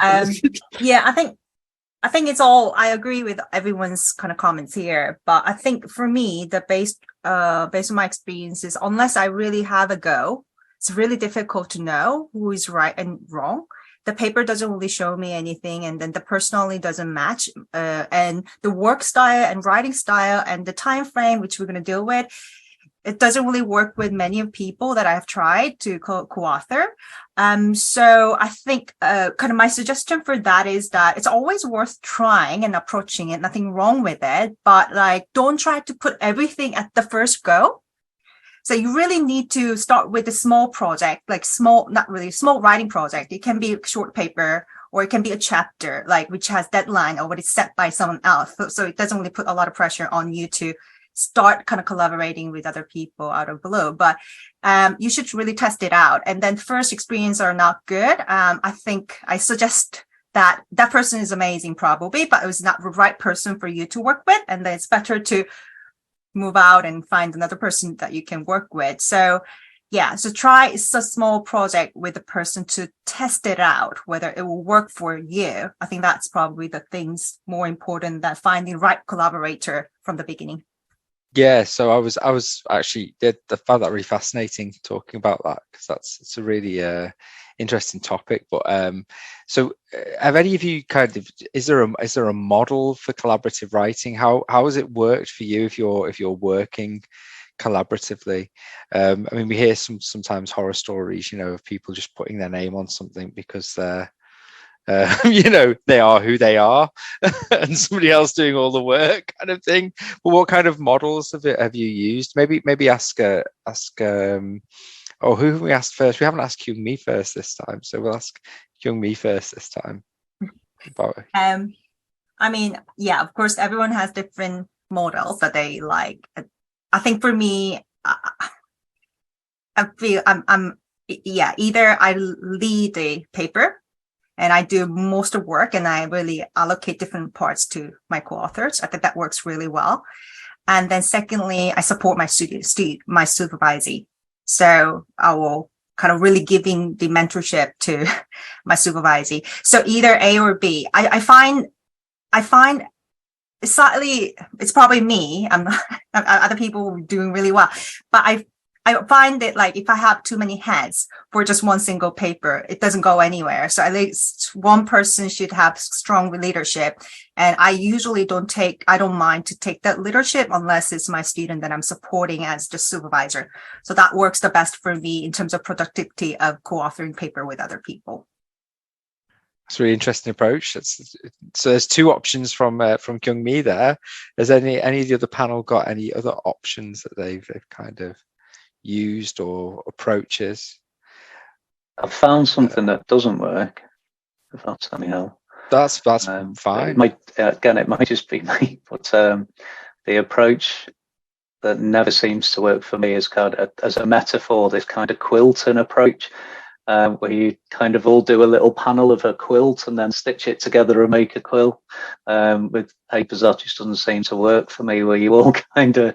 I think it's all, I agree with everyone's kind of comments here, but I think for me, based on my experiences, unless I really have a go, it's really difficult to know who is right and wrong. The paper doesn't really show me anything, and then the personality doesn't match, and the work style and writing style and the time frame, which we're going to deal with, it doesn't really work with many of people that I've tried to co-author. So I think kind of my suggestion for that is that it's always worth trying and approaching it. Nothing wrong with it, but like don't try to put everything at the first go. So you really need to start with a small project, like small writing project. It can be a short paper or it can be a chapter, like which has deadline or what is set by someone else. So it doesn't really put a lot of pressure on you to start kind of collaborating with other people out of blue, but you should really test it out. And then first experience are not good. I think I suggest that person is amazing probably, but it was not the right person for you to work with. And then it's better to move out and find another person that you can work with. So yeah, so try a small project with a person to test it out, whether it will work for you. I think that's probably the things more important than finding the right collaborator from the beginning. Yeah, so I was actually found that really fascinating talking about that, because it's a really interesting topic. But so have any of you is there a model for collaborative writing? How has it worked for you if you're working collaboratively? I mean, we hear sometimes horror stories, of people just putting their name on something because they're they are who they are and somebody else doing all the work kind of thing. But what kind of models have you used? Maybe ask who have we asked first? We haven't asked Kyung-mi first this time, so we'll ask Kyung-mi first this time. I mean, yeah, of course everyone has different models that they like. I think for me, I feel either I lead the paper and I do most of work and I really allocate different parts to my co-authors. I think that works really well. And then secondly, I support my supervisee. So I will kind of really giving the mentorship to my supervisee. So either A or B. I find slightly, it's probably me. I'm not, other people doing really well, but I find that like if I have too many heads for just one single paper, it doesn't go anywhere. So at least one person should have strong leadership. And I usually don't mind to take that leadership unless it's my student that I'm supporting as the supervisor. So that works the best for me in terms of productivity of co-authoring paper with other people. That's a really interesting approach. So there's two options from Kyung-mi there. Has any of the other panel got any other options that they've kind of used or approaches? I've found something that doesn't work, if that's any help. That's It fine. might just be me, but the approach that never seems to work for me is kind of, as a metaphor, this kind of quilting approach, where you kind of all do a little panel of a quilt and then stitch it together and make a quilt. With papers, that just doesn't seem to work for me, where you all kind of,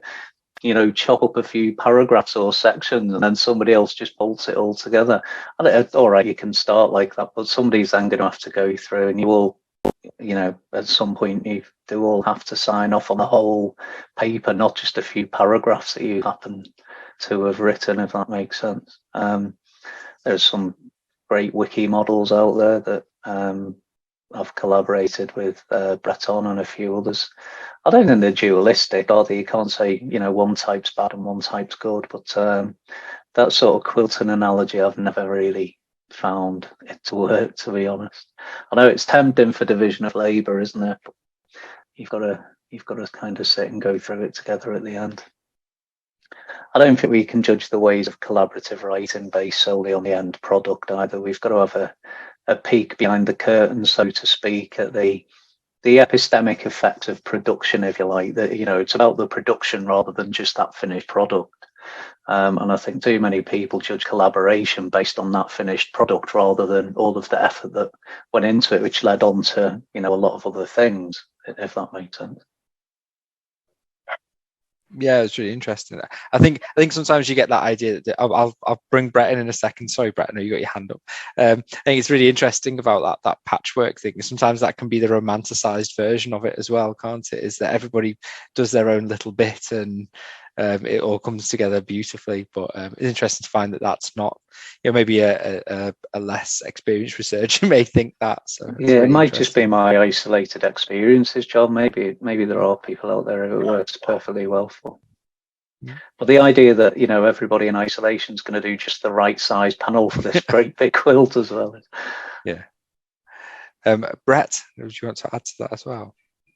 chop up a few paragraphs or sections and then somebody else just bolts it all together. All right, you can start like that, but somebody's then going to have to go through, and you all, at some point you do all have to sign off on the whole paper, not just a few paragraphs that you happen to have written, if that makes sense. There's some great wiki models out there that I've collaborated with Breton and a few others. I don't think they're dualistic, are they? You can't say, one type's bad and one type's good, but that sort of quilting analogy, I've never really found it to work, to be honest. I know it's tempting for division of labour, isn't it? But you've got to kind of sit and go through it together at the end. I don't think we can judge the ways of collaborative writing based solely on the end product either. We've got to have a peek behind the curtain, so to speak, at the epistemic effect of production, if you like. That, it's about the production rather than just that finished product. And I think too many people judge collaboration based on that finished product rather than all of the effort that went into it, which led on to, a lot of other things, if that makes sense. Yeah, it's really interesting. I think sometimes you get that idea that I'll bring Brett in a second. Sorry, Brett, I know you got your hand up. I think it's really interesting about that patchwork thing. Sometimes that can be the romanticized version of it as well, can't it? Is that everybody does their own little bit and it all comes together beautifully. But it's interesting to find that that's not, maybe a less experienced researcher may think that. So yeah, it might just be my isolated experiences, John. Maybe there are people out there who it works perfectly well for. Yeah. But the idea that everybody in isolation is going to do just the right size panel for this great big quilt as well. Yeah. Brett, would you want to add to that as well?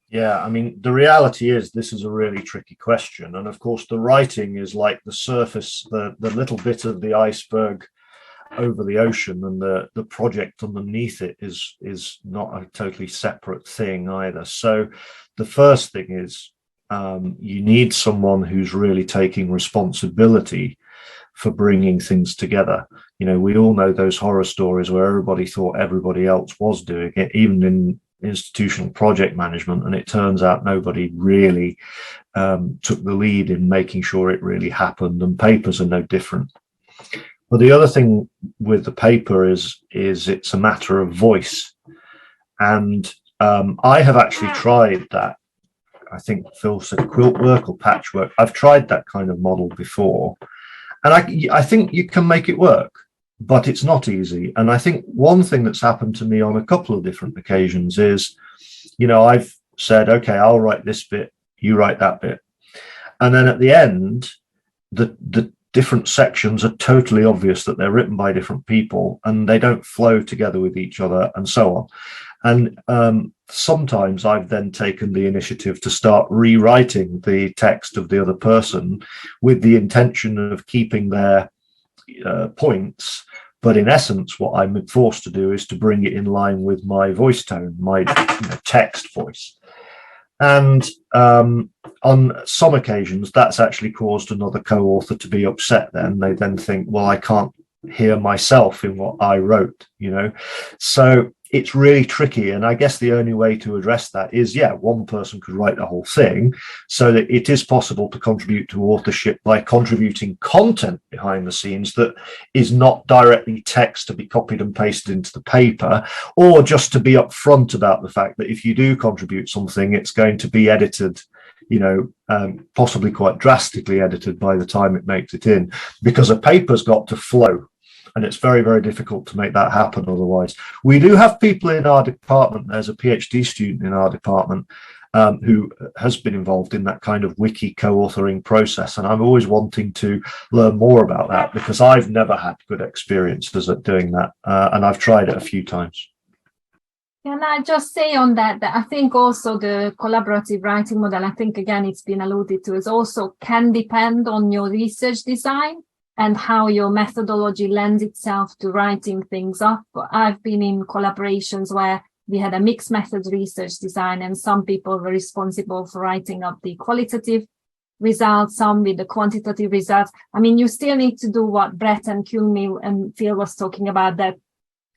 Yeah, I mean, the reality is this is a really tricky question. And of course, the writing is like the surface, the little bit of the iceberg over the ocean, and the project underneath it is not a totally separate thing either. So the first thing is you need someone who's really taking responsibility for bringing things together. We all know those horror stories where everybody thought everybody else was doing it, even in institutional project management, and it turns out nobody really took the lead in making sure it really happened, and papers are no different. But the other thing with the paper is it's a matter of voice, and I have actually tried that. I think Phil said quilt work or patchwork. I've tried that kind of model before, and I think you can make it work, but it's not easy. And I think one thing that's happened to me on a couple of different occasions is, I've said, okay, I'll write this bit, you write that bit. And then at the end, the different sections are totally obvious that they're written by different people and they don't flow together with each other and so on. And sometimes I've then taken the initiative to start rewriting the text of the other person with the intention of keeping their points, but in essence what I'm forced to do is to bring it in line with my voice tone, my text voice. And on some occasions that's actually caused another co-author to be upset. Then they then think, well, I can't hear myself in what I wrote, so it's really tricky. And I guess the only way to address that is, one person could write the whole thing, so that it is possible to contribute to authorship by contributing content behind the scenes that is not directly text to be copied and pasted into the paper, or just to be upfront about the fact that if you do contribute something, it's going to be edited, possibly quite drastically edited by the time it makes it in, because a paper's got to flow. And it's very, very difficult to make that happen otherwise. We do have people in our department. There's a PhD student in our department who has been involved in that kind of wiki co-authoring process. And I'm always wanting to learn more about that, because I've never had good experiences at doing that. And I've tried it a few times. Can I just say on that I think also the collaborative writing model, I think, again, it's been alluded to, is also can depend on your research design and how your methodology lends itself to writing things up. I've been in collaborations where we had a mixed methods research design, and some people were responsible for writing up the qualitative results, some with the quantitative results. I mean, you still need to do what Brett and Kulmi and Phil was talking about, that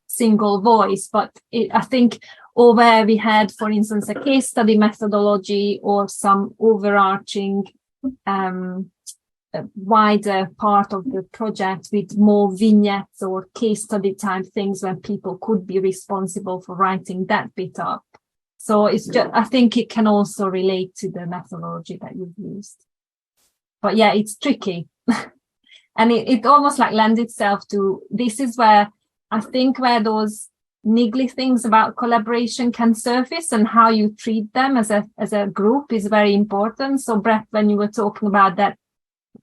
single voice, but I think, or where we had, for instance, a case study methodology or some overarching wider part of the project with more vignettes or case study type things when people could be responsible for writing that bit up. So it's just, I think it can also relate to the methodology that you've used. But yeah, it's tricky. And it almost like lends itself to, this is where I think where those niggly things about collaboration can surface, and how you treat them as a group is very important. So Brett, when you were talking about that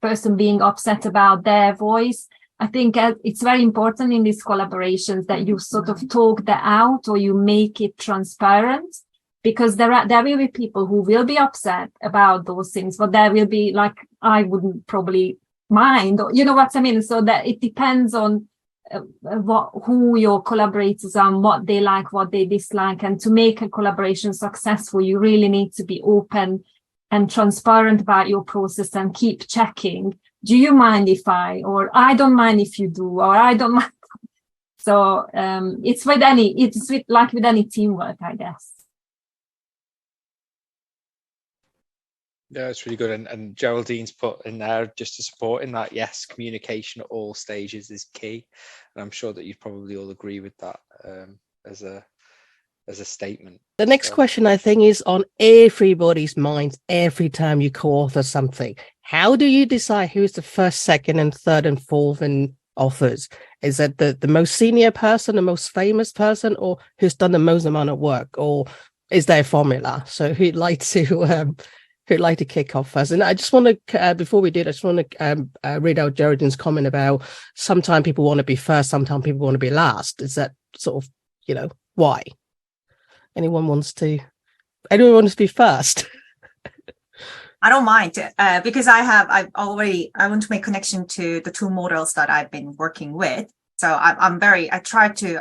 person being upset about their voice, I think it's very important in these collaborations that you sort of talk that out, or you make it transparent, because there will be people who will be upset about those things, but there will be, like, I wouldn't probably mind, or you know what I mean. So that it depends on who your collaborators are, and what they like, what they dislike. And to make a collaboration successful, you really need to be open and transparent about your process and keep checking. Do you mind if or I don't mind if you do, or I don't mind. So it's with any teamwork, I guess. Yeah, it's really good. And Geraldine's put in there, just to support in that, yes, communication at all stages is key. And I'm sure that you'd probably all agree with that as a statement. The next question, I think, is on everybody's mind every time you co-author something. How do you decide who's the first, second, and third and fourth in authors? Is it the most senior person, the most famous person, or who's done the most amount of work? Or is there a formula? So who'd like to kick off first? And I just want to, before we do, I just want to read out Geraldine's comment about sometimes people want to be first, sometimes people want to be last. Is that sort of, why? Anyone wants to be first? I don't mind, because I want to make connection to the two models that I've been working with. So I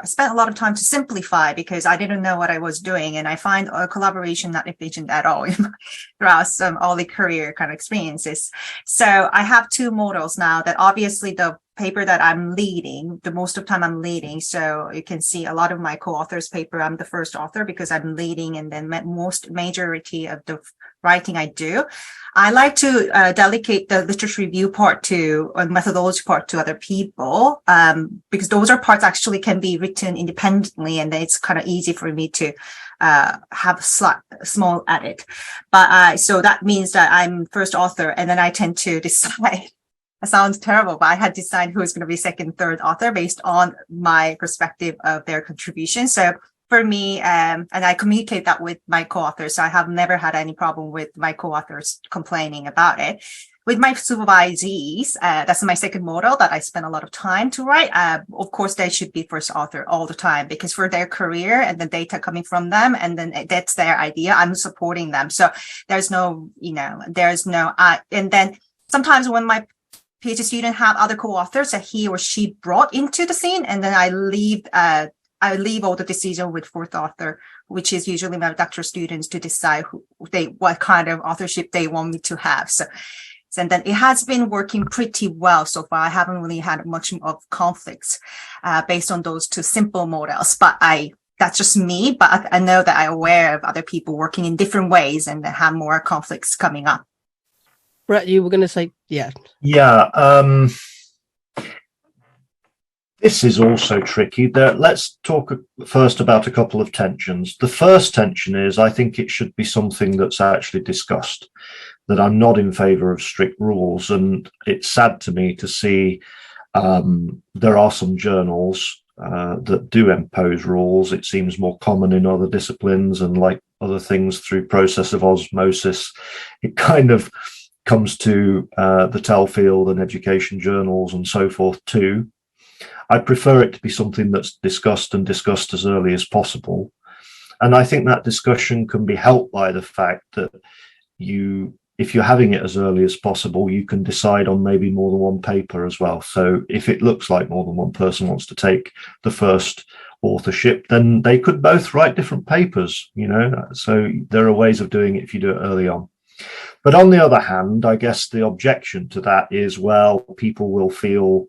spent a lot of time to simplify, because I didn't know what I was doing. And I find collaboration not efficient at all throughout all the career kind of experiences. So I have two models now that obviously the paper that I'm leading, the most of the time I'm leading. So you can see a lot of my co-authors paper, I'm the first author because I'm leading, and then most majority of the writing I do. I like to delegate the literature review part to, or methodology part, to other people, because those are parts actually can be written independently, and then it's kind of easy for me to have a small edit. But so that means that I'm first author, and then I tend to decide. It sounds terrible, but I had to decide who is going to be second, third author based on my perspective of their contribution. So for me, and I communicate that with my co-authors. So I have never had any problem with my co-authors complaining about it. With my supervisees, that's my second model that I spend a lot of time to write. Of course, they should be first author all the time, because for their career and the data coming from them, and then that's their idea, I'm supporting them. So there's no, and then sometimes when my PhD student have other co-authors that he or she brought into the scene, and then I leave all the decision with fourth author, which is usually my doctoral students, to decide what kind of authorship they want me to have. So and then it has been working pretty well so far. I haven't really had much of conflicts based on those two simple models, but that's just me. But I know that I'm aware of other people working in different ways and they have more conflicts coming up. Brett, you were going to say, yeah. Yeah. This is also tricky. Let's talk first about a couple of tensions. The first tension is, I think it should be something that's actually discussed, that I'm not in favor of strict rules. And it's sad to me to see there are some journals that do impose rules. It seems more common in other disciplines, and like other things, through process of osmosis, it kind of comes to the TEL field and education journals and so forth too. I prefer it to be something that's discussed as early as possible. And I think that discussion can be helped by the fact that if you're having it as early as possible, you can decide on maybe more than one paper as well. So if it looks like more than one person wants to take the first authorship, then they could both write different papers, you know. So there are ways of doing it if you do it early on. But on the other hand, I guess the objection to that is, well, people will feel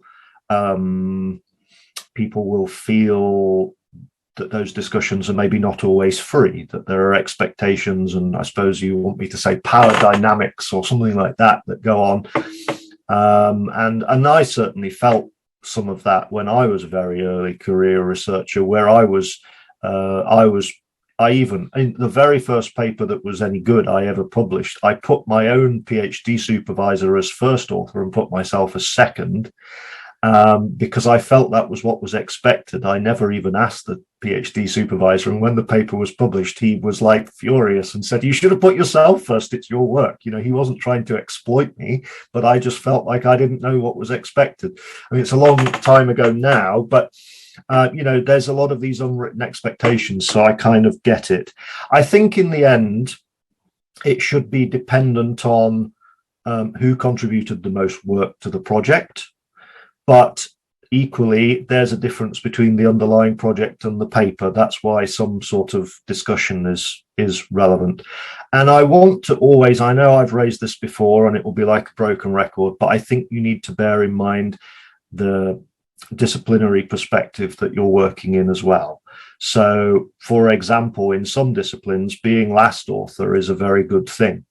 that those discussions are maybe not always free, that there are expectations, and I suppose you want me to say power dynamics or something like that go on. And I certainly felt some of that when I was a very early career researcher, where I even, in the very first paper that was any good I ever published, I put my own PhD supervisor as first author and put myself as second, because I felt that was what was expected. I never even asked the PhD supervisor, and when the paper was published, he was like furious and said, "You should have put yourself first, it's your work." You know, he wasn't trying to exploit me, but I just felt like I didn't know what was expected. I mean, it's a long time ago now, but you know, there's a lot of these unwritten expectations, so I kind of get it. I think in the end, it should be dependent on who contributed the most work to the project, but equally, there's a difference between the underlying project and the paper. That's why some sort of discussion is relevant. And I want to always, I know I've raised this before and it will be like a broken record, but I think you need to bear in mind the disciplinary perspective that you're working in as well. So, for example, in some disciplines, being last author is a very good thing.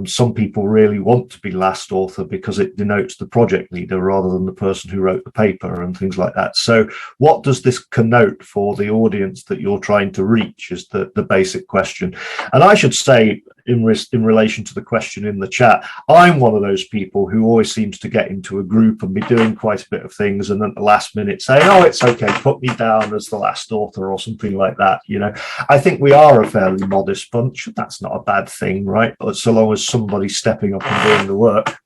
Some people really want to be last author because it denotes the project leader rather than the person who wrote the paper and things like that. So what does this connote for the audience that you're trying to reach is the basic question. And I should say, in relation to the question in the chat, I'm one of those people who always seems to get into a group and be doing quite a bit of things, and then at the last minute say, "Oh, it's okay, put me down as the last author," or something like that. You know, I think we are a fairly modest bunch. That's not a bad thing, right? But so long as somebody's stepping up and doing the work.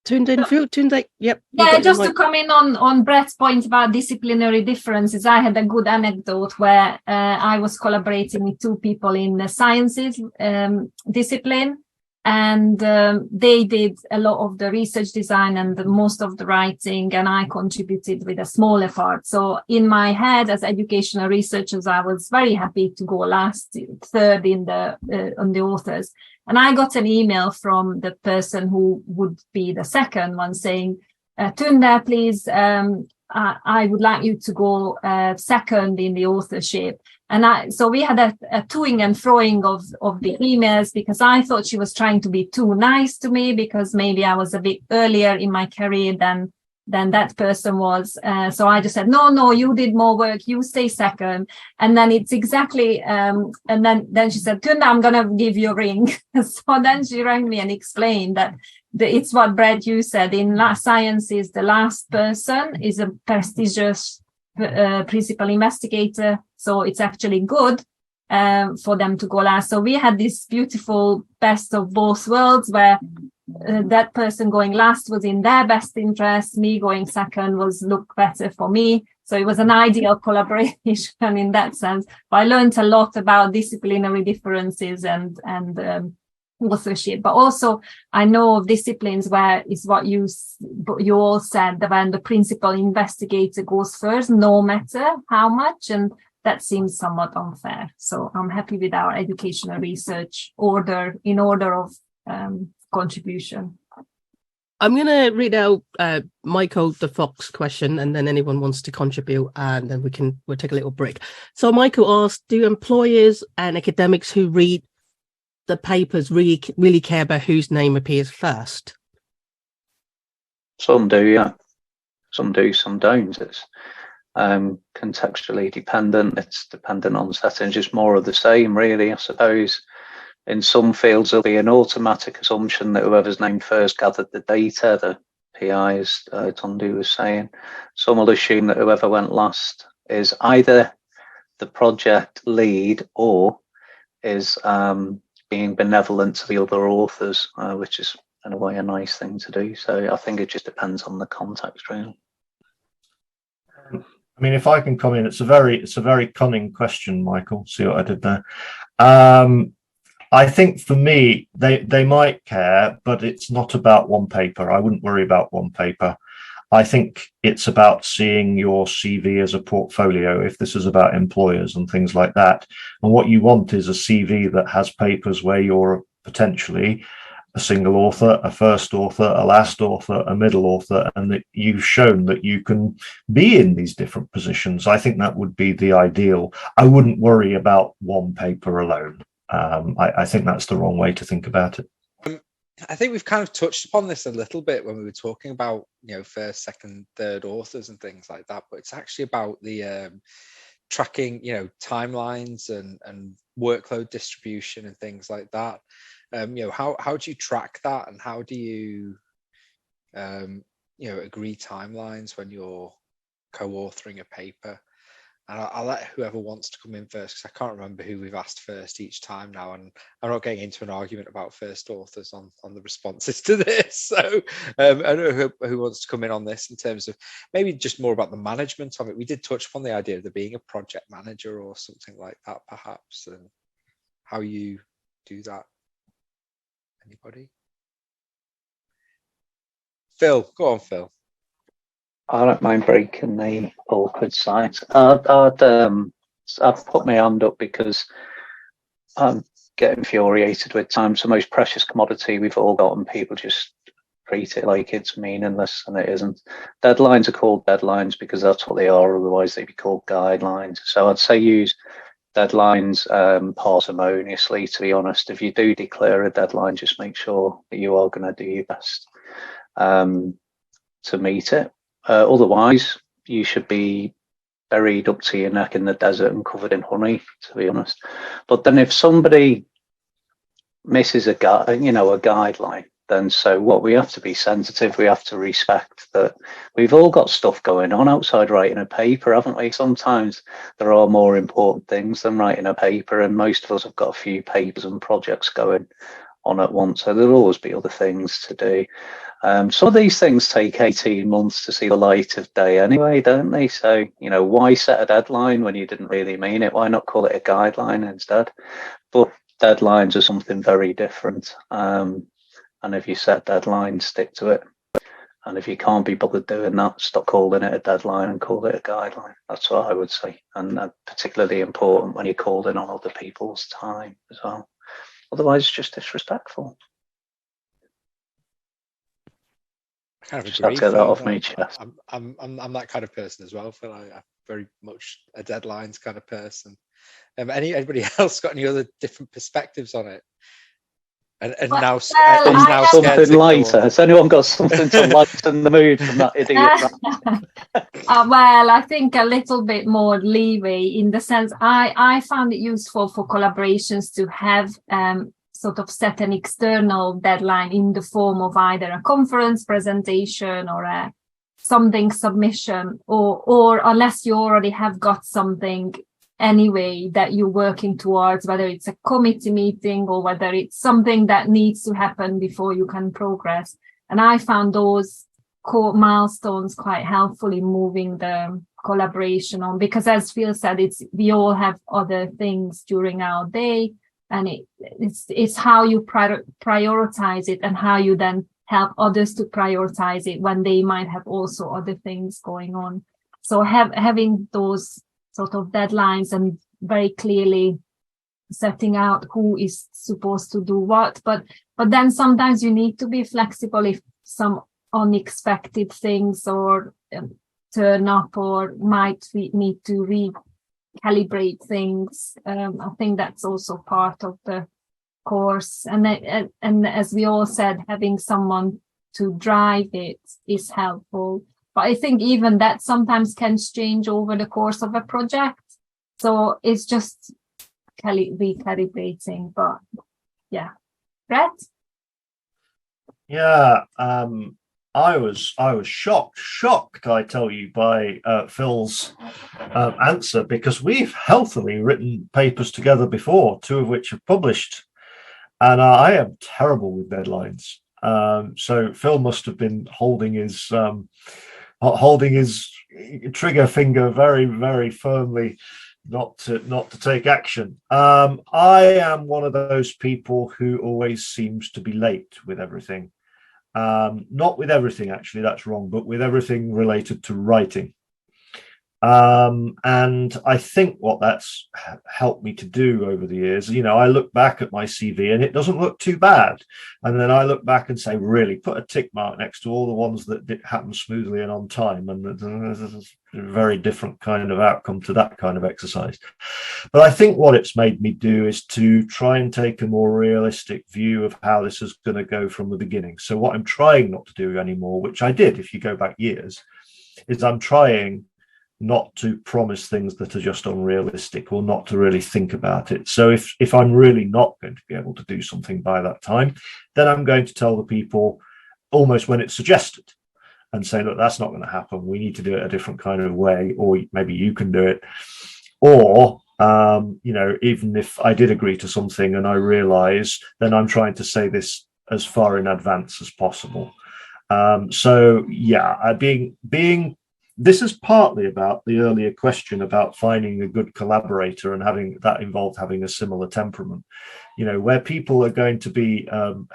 Tunde, yep. Yeah, just to come in on Brett's point about disciplinary differences, I had a good anecdote where I was collaborating with two people in the sciences discipline, and they did a lot of the research design and most of the writing, and I contributed with a smaller part. So in my head, as educational researchers, I was very happy to go third in on the authors. And I got an email from the person who would be the second one saying, "Tunde, please, I would like you to go second in the authorship." And so we had a toing and froing of the emails, because I thought she was trying to be too nice to me because maybe I was a bit earlier in my career than that person was. So I just said, no, you did more work, you stay second. And then it's exactly, and then she said, "Tunde, I'm going to give you a ring." So then she rang me and explained that it's what Brett, you said, in sciences, the last person is a prestigious principal investigator. So it's actually good for them to go last. So we had this beautiful best of both worlds where that person going last was in their best interest, me going second look better for me. So it was an ideal collaboration in that sense. But I learned a lot about disciplinary differences and authorship. But also I know of disciplines where it's what you all said, that when the principal investigator goes first, no matter how much, and that seems somewhat unfair. So I'm happy with our educational research order of contribution. I'm going to read out Michael the Fox question, and then anyone wants to contribute, and then we'll take a little break. So Michael asked, do employers and academics who read the papers really care about whose name appears first? Some do, yeah. Some do, some don't. It's contextually dependent. It's dependent on settings. It's more of the same, really, I suppose. In some fields, there'll be an automatic assumption that whoever's named first gathered the data, the PIs, Tunde was saying. Some will assume that whoever went last is either the project lead or is being benevolent to the other authors, which is in a way a nice thing to do. So I think it just depends on the context, really. I mean, if I can come in, it's a very cunning question, Michael. See what I did there? I think for me, they might care, but it's not about one paper. I wouldn't worry about one paper. I think it's about seeing your CV as a portfolio, if this is about employers and things like that. And what you want is a CV that has papers where you're potentially a single author, a first author, a last author, a middle author, and that you've shown that you can be in these different positions. I think that would be the ideal. I wouldn't worry about one paper alone. I think that's the wrong way to think about it. I think we've kind of touched upon this a little bit when we were talking about, first, second, third authors and things like that, but it's actually about the tracking, timelines and workload distribution and things like that. How do you track that, and how do you agree timelines when you're co-authoring a paper? And I'll let whoever wants to come in first, because I can't remember who we've asked first each time now, and I'm not getting into an argument about first authors on the responses to this. So I don't know who wants to come in on this in terms of maybe just more about the management of it. We did touch upon the idea of there being a project manager or something like that, perhaps, and how you do that. Anybody? Phil, go on, Phil. I don't mind breaking the awkward silence. I've put my hand up because I'm getting infuriated with time's the most precious commodity we've all got, and people just treat it like it's meaningless, and it isn't. Deadlines are called deadlines because that's what they are, otherwise they'd be called guidelines. So I'd say use deadlines parsimoniously, to be honest. If you do declare a deadline, just make sure that you are going to do your best to meet it. Otherwise, you should be buried up to your neck in the desert and covered in honey, to be honest. But then if somebody misses a guideline, then so what? We have to be sensitive. We have to respect that we've all got stuff going on outside writing a paper, haven't we? Sometimes there are more important things than writing a paper, and most of us have got a few papers and projects going on at once. So there'll always be other things to do. Some of these things take 18 months to see the light of day anyway, don't they? So, why set a deadline when you didn't really mean it? Why not call it a guideline instead? But deadlines are something very different. And if you set deadlines, stick to it. And if you can't be bothered doing that, stop calling it a deadline and call it a guideline. That's what I would say. And particularly important when you're called in on other people's time as well. Otherwise, it's just disrespectful. I kind of Just agree. have to get that off my chest. I'm that kind of person as well. Phil, I'm very much a deadlines kind of person. Anybody else got any other different perspectives on it? And Well, now, well, is now scared Something to go lighter. on. Has anyone got something to lighten the mood from that idiot? Well, I think a little bit more leeway in the sense I found it useful for collaborations to have sort of set an external deadline in the form of either a conference presentation or a something submission, or unless you already have got something anyway that you're working towards, whether it's a committee meeting or whether it's something that needs to happen before you can progress. And I found those core milestones quite helpful in moving the collaboration on, because as Phil said, we all have other things during our day, and it's how you prioritize it and how you then help others to prioritize it when they might have also other things going on. So having those sort of deadlines and very clearly setting out who is supposed to do what, but then sometimes you need to be flexible if some unexpected things or turn up, or might need to recalibrate things. I think that's also part of the course, and as we all said, having someone to drive it is helpful. But I think even that sometimes can change over the course of a project. So it's just recalibrating. But yeah, Brett? Yeah, I was shocked, I tell you, by Phil's answer, because we've healthily written papers together before, 2 of which are published, and I am terrible with deadlines. So Phil must have been holding his trigger finger very, very firmly not to take action. I am one of those people who always seems to be late with everything. Not with everything, actually, that's wrong, but with everything related to writing. And I think what that's helped me to do over the years, I look back at my CV and it doesn't look too bad. And then I look back and say, really, put a tick mark next to all the ones that did happen smoothly and on time. And there's a very different kind of outcome to that kind of exercise. But I think what it's made me do is to try and take a more realistic view of how this is going to go from the beginning. So what I'm trying not to do anymore, which I did if you go back years, is I'm trying not to promise things that are just unrealistic or not to really think about it. So if I'm really not going to be able to do something by that time, then I'm going to tell the people almost when it's suggested and say, look, that's not going to happen. We need to do it a different kind of way, or maybe you can do it. Or, even if I did agree to something and I realize, then I'm trying to say this as far in advance as possible. This is partly about the earlier question about finding a good collaborator and having that involved having a similar temperament, where people are going to be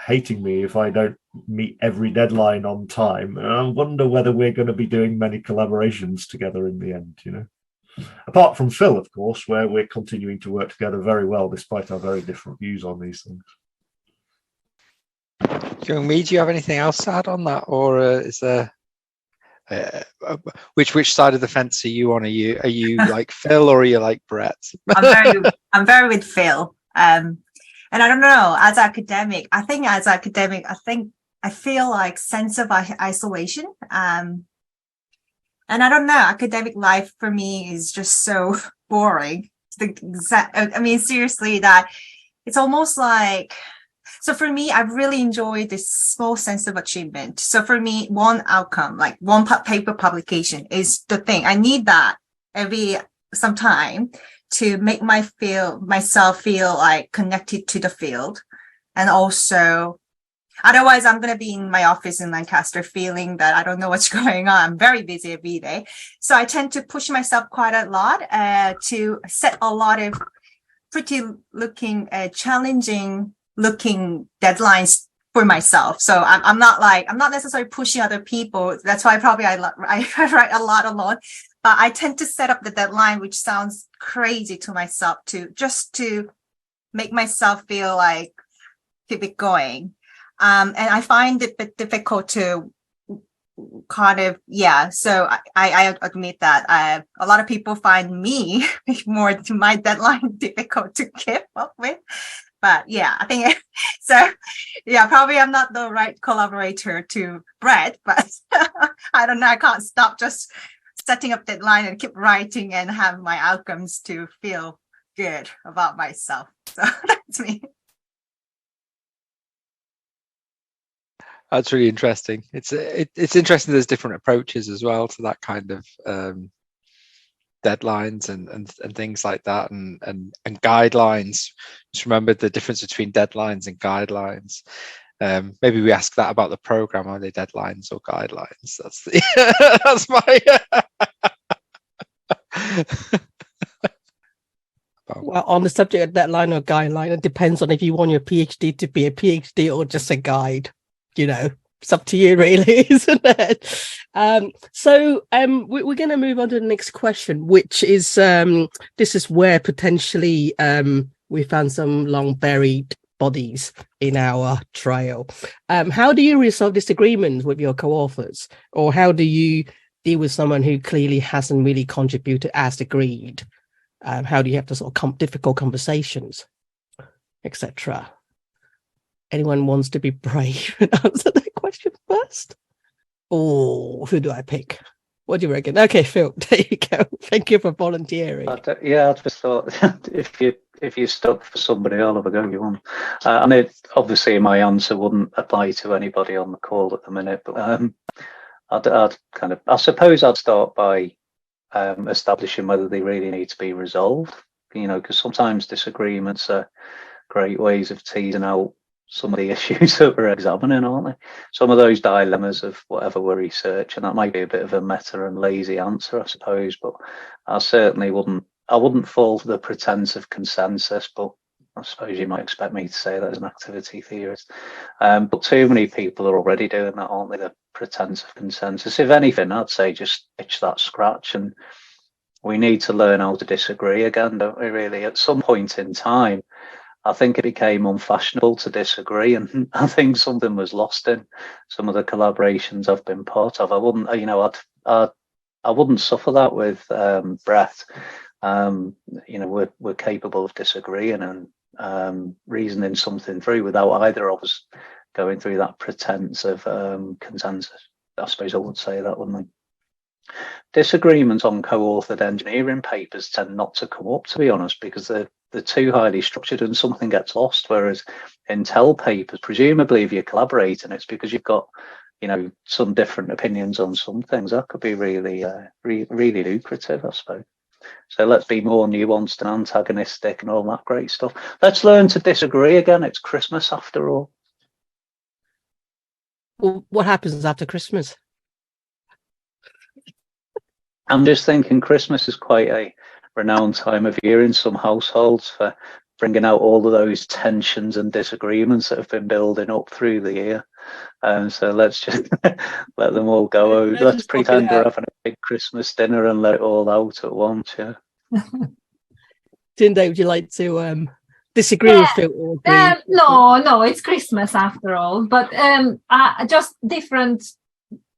hating me if I don't meet every deadline on time. And I wonder whether we're going to be doing many collaborations together in the end, Apart from Phil, of course, where we're continuing to work together very well, despite our very different views on these things. Young Me, do you have anything else to add on that, or is there? Which side of the fence are you on? Are you like Phil or are you like Brett? I'm very with Phil. And I don't know, I feel like sense of isolation. And I don't know, academic life for me is just so boring. Seriously, that it's almost like. So for me, I really enjoy this small sense of achievement. So for me, one outcome, like one paper publication is the thing. I need that some time to make myself feel like connected to the field. And also, otherwise I'm going to be in my office in Lancaster feeling that I don't know what's going on. I'm very busy every day. So I tend to push myself quite a lot to set a lot of pretty looking, challenging looking deadlines for myself. So I'm not necessarily pushing other people. That's why probably I write a lot alone, but I tend to set up the deadline, which sounds crazy to myself, to make myself feel like keep it going. And I find it a bit difficult to kind of, so I admit that a lot of people find me more to my deadline difficult to keep up with. But I think so. Probably I'm not the right collaborator to Brett, but I don't know. I can't stop just setting up deadline and keep writing and have my outcomes to feel good about myself. So that's me. That's really interesting. It's interesting. There's different approaches as well to that kind of deadlines and things like that, and guidelines. Just remember the difference between deadlines and guidelines. Maybe we ask that about the program. Are they deadlines or guidelines? That's my Well, on the subject of deadline or guideline, it depends on if you want your PhD to be a PhD or just a guide. It's up to you, really, isn't it? So we're going to move on to the next question, which is this is where potentially we found some long buried bodies in our trail. How do you resolve disagreements with your co-authors, or how do you deal with someone who clearly hasn't really contributed as agreed? How do you have the sort of difficult conversations, etc.? Anyone wants to be brave and answer that question first? Oh, who do I pick? What do you reckon? Okay, Phil, there you go. Thank you for volunteering. I just thought if you're stuck for somebody, I'll have a go. You want? Obviously, my answer wouldn't apply to anybody on the call at the minute, but I suppose I'd start by establishing whether they really need to be resolved. Because sometimes disagreements are great ways of teasing out some of the issues that we're examining, aren't they? Some of those dilemmas of whatever we're researching. That might be a bit of a meta and lazy answer, I suppose, but I certainly wouldn't fall to the pretense of consensus, but I suppose you might expect me to say that as an activity theorist. But too many people are already doing that, aren't they? The pretense of consensus. If anything, I'd say just itch that scratch, and we need to learn how to disagree again, don't we, really? At some point in time, I think it became unfashionable to disagree, and I think something was lost in some of the collaborations I've been part of. I wouldn't, I wouldn't suffer that with Brett. We're capable of disagreeing and reasoning something through without either of us going through that pretense of consensus. I suppose I would say that, wouldn't I? Disagreements on co-authored engineering papers tend not to come up, to be honest, because they're too highly structured and something gets lost. Whereas in TEL papers, presumably if you're collaborating, it's because you've got, some different opinions on some things. That could be really, really lucrative, I suppose. So let's be more nuanced and antagonistic and all that great stuff. Let's learn to disagree again. It's Christmas after all. Well, what happens after Christmas? I'm just thinking Christmas is quite a renowned time of year in some households for bringing out all of those tensions and disagreements that have been building up through the year. So let's just let them all go. Let's pretend we're having a big Christmas dinner and let it all out at once. Yeah. Tunde, would you like to disagree with Phil or agree? No, it's Christmas after all. But just different.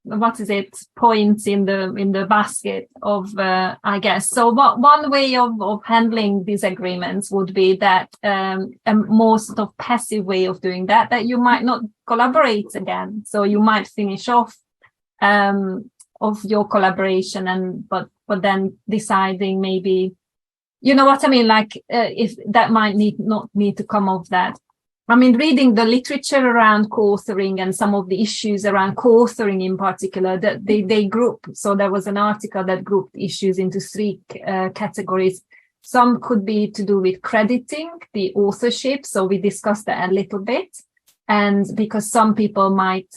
What is it? Points in the basket of, I guess. So one way of handling disagreements would be that a more sort of passive way of doing that you might not collaborate again. So you might finish off of your collaboration but then deciding maybe, you know what I mean? Like if that might not need to come of that. I mean, reading the literature around co-authoring and some of the issues around co-authoring in particular, that they group. So there was an article that grouped issues into three categories. Some could be to do with crediting the authorship. So we discussed that a little bit. And because some people might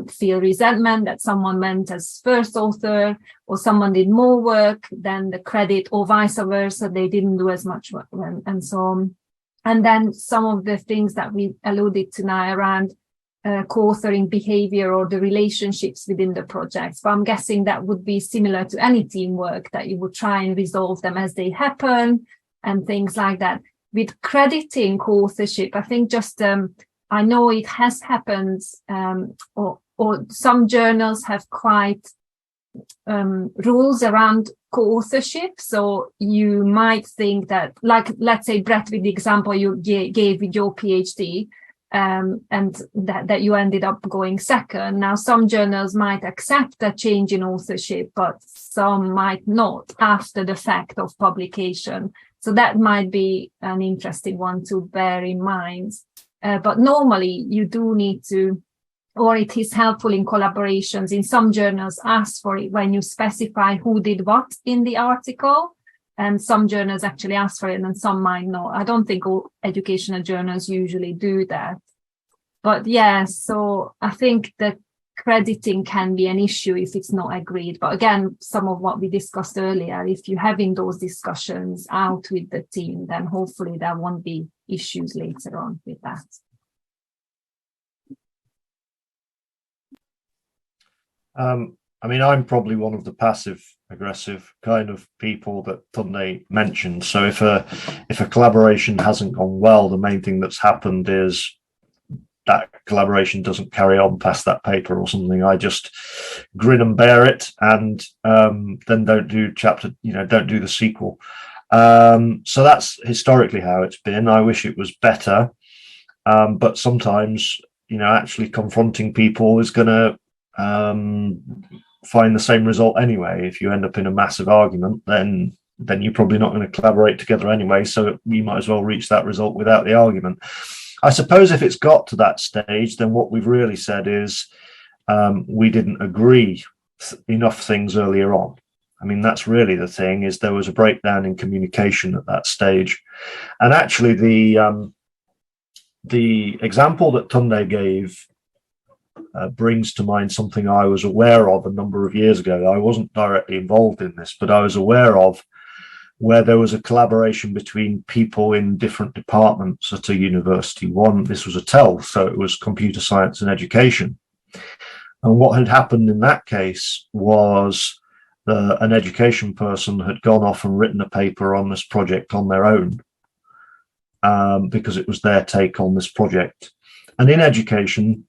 feel resentment that someone went as first author or someone did more work than the credit or vice versa, they didn't do as much work and so on. And then some of the things that we alluded to now around co-authoring behavior or the relationships within the projects. But I'm guessing that would be similar to any teamwork, that you would try and resolve them as they happen and things like that. With crediting co-authorship, I think just I know it has happened, or some journals have quite rules around co-authorship. So you might think that, like, let's say, Brett, with the example you gave with your PhD, and that you ended up going second. Now, some journals might accept a change in authorship, but some might not after the fact of publication. So that might be an interesting one to bear in mind. But normally you do need to, or it is helpful in collaborations. In some journals, ask for it when you specify who did what in the article. And some journals actually ask for it and some might not. I don't think all educational journals usually do that. But yeah, so I think that crediting can be an issue if it's not agreed. But again, some of what we discussed earlier, if you're having those discussions out with the team, then hopefully there won't be issues later on with that. I mean, I'm probably one of the passive aggressive kind of people that Tunde mentioned. So if a collaboration hasn't gone well, the main thing that's happened is that collaboration doesn't carry on past that paper or something. I just grin and bear it, and then don't do the sequel. So that's historically how it's been. I wish it was better, but sometimes actually confronting people is going to find the same result anyway. If you end up in a massive argument, then you're probably not going to collaborate together anyway, so you might as well reach that result without the argument. I suppose if it's got to that stage, then what we've really said is we didn't agree enough things earlier on. I mean, that's really the thing, is there was a breakdown in communication at that stage. And actually the example that Tunde gave brings to mind something I was aware of a number of years ago. I wasn't directly involved in this, but I was aware of where there was a collaboration between people in different departments at a university. This was a TEL, so it was computer science and education. And what had happened in that case was an education person had gone off and written a paper on this project on their own, because it was their take on this project. And in education,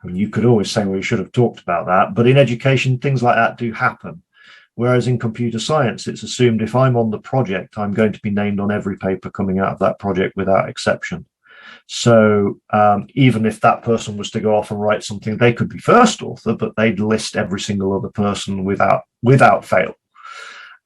I mean, you could always say, well, you should have talked about that, but in education, things like that do happen. Whereas in computer science, it's assumed if I'm on the project, I'm going to be named on every paper coming out of that project without exception. So even if that person was to go off and write something, they could be first author, but they'd list every single other person without fail.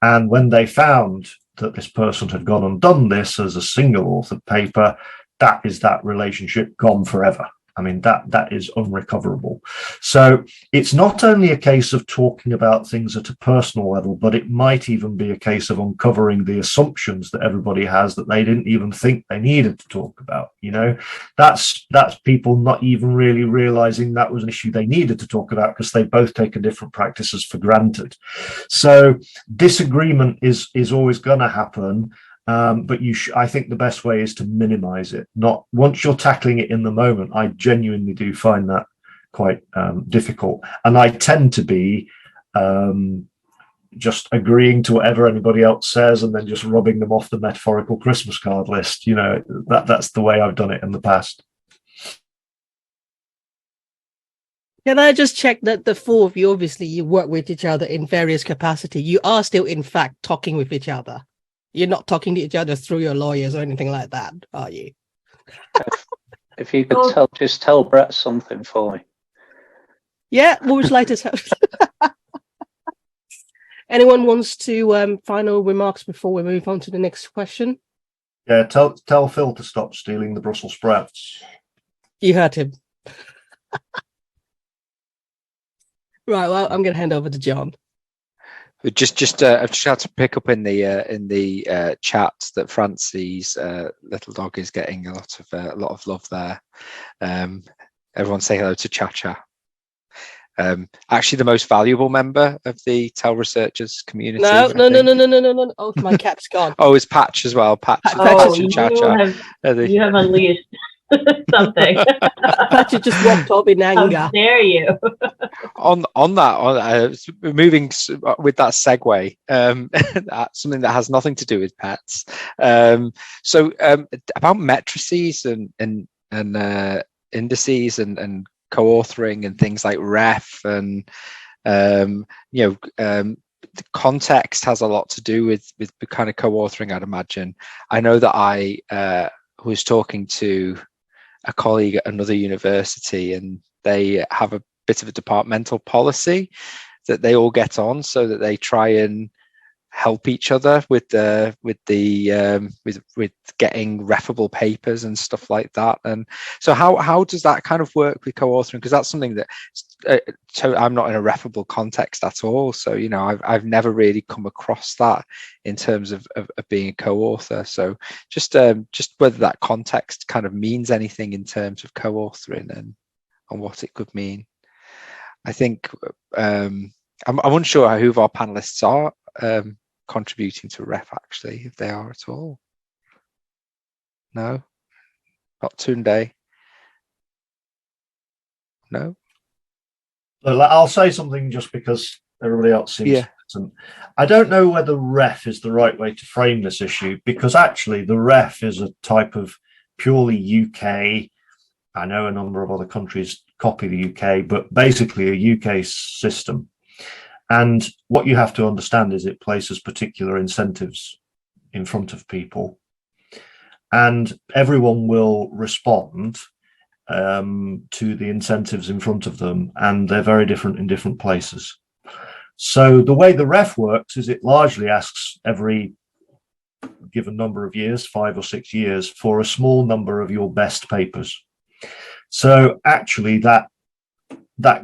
And when they found that this person had gone and done this as a single author paper, that is that relationship gone forever. I mean, that is unrecoverable. So it's not only a case of talking about things at a personal level, but it might even be a case of uncovering the assumptions that everybody has that they didn't even think they needed to talk about. You know, that's people not even really realizing that was an issue they needed to talk about because they both taken different practices for granted. So disagreement is always going to happen. But I think the best way is to minimize it. Not once you're tackling it in the moment. I genuinely do find that quite difficult, and I tend to be just agreeing to whatever anybody else says, and then just rubbing them off the metaphorical Christmas card list. You know, that's the way I've done it in the past. Can I just check that the four of you, obviously, you work with each other in various capacity. You are still, in fact, talking with each other. You're not talking to each other through your lawyers or anything like that, are you? If you could just tell Brett something for me. Yeah, what would you like to tell? Anyone wants to final remarks before we move on to the next question? Yeah, tell Phil to stop stealing the Brussels sprouts. You heard him. Right, well, I'm going to hand over to John. I've just had to pick up in the chat that Francie's little dog is getting a lot of love there. Everyone say hello to Cha Cha. Actually, the most valuable member of the TEL Researchers community. No. Oh, my cat's gone. Oh, it's Patch as well. Patch and Cha Cha. You have unleashed something. Patch just walked up in anger. How dare you? on moving with that segue, something that has nothing to do with pets. So about matrices and indices and co-authoring and things like ref and the context has a lot to do with the kind of co-authoring, I'd imagine. I know that I was talking to a colleague at another university, and they have a bit of a departmental policy that they all get on so that they try and help each other with getting refable papers and stuff like that. And so how does that kind of work with co-authoring? Because that's something that I'm not in a refable context at all. So, you know, I've never really come across that in terms of being a co-author. So just whether that context kind of means anything in terms of co-authoring and what it could mean. I think I'm unsure who of our panelists are contributing to ref, actually, if they are at all. No, not Tunde. No. I'll say something just because everybody else seems hesitant. I don't know whether ref is the right way to frame this issue, because actually the ref is a type of purely UK. I know a number of other countries copy the UK, but basically a UK system. And what you have to understand is it places particular incentives in front of people, and everyone will respond to the incentives in front of them, and they're very different in different places. So the way the ref works is it largely asks every given number of years, 5 or 6 years, for a small number of your best papers. So actually that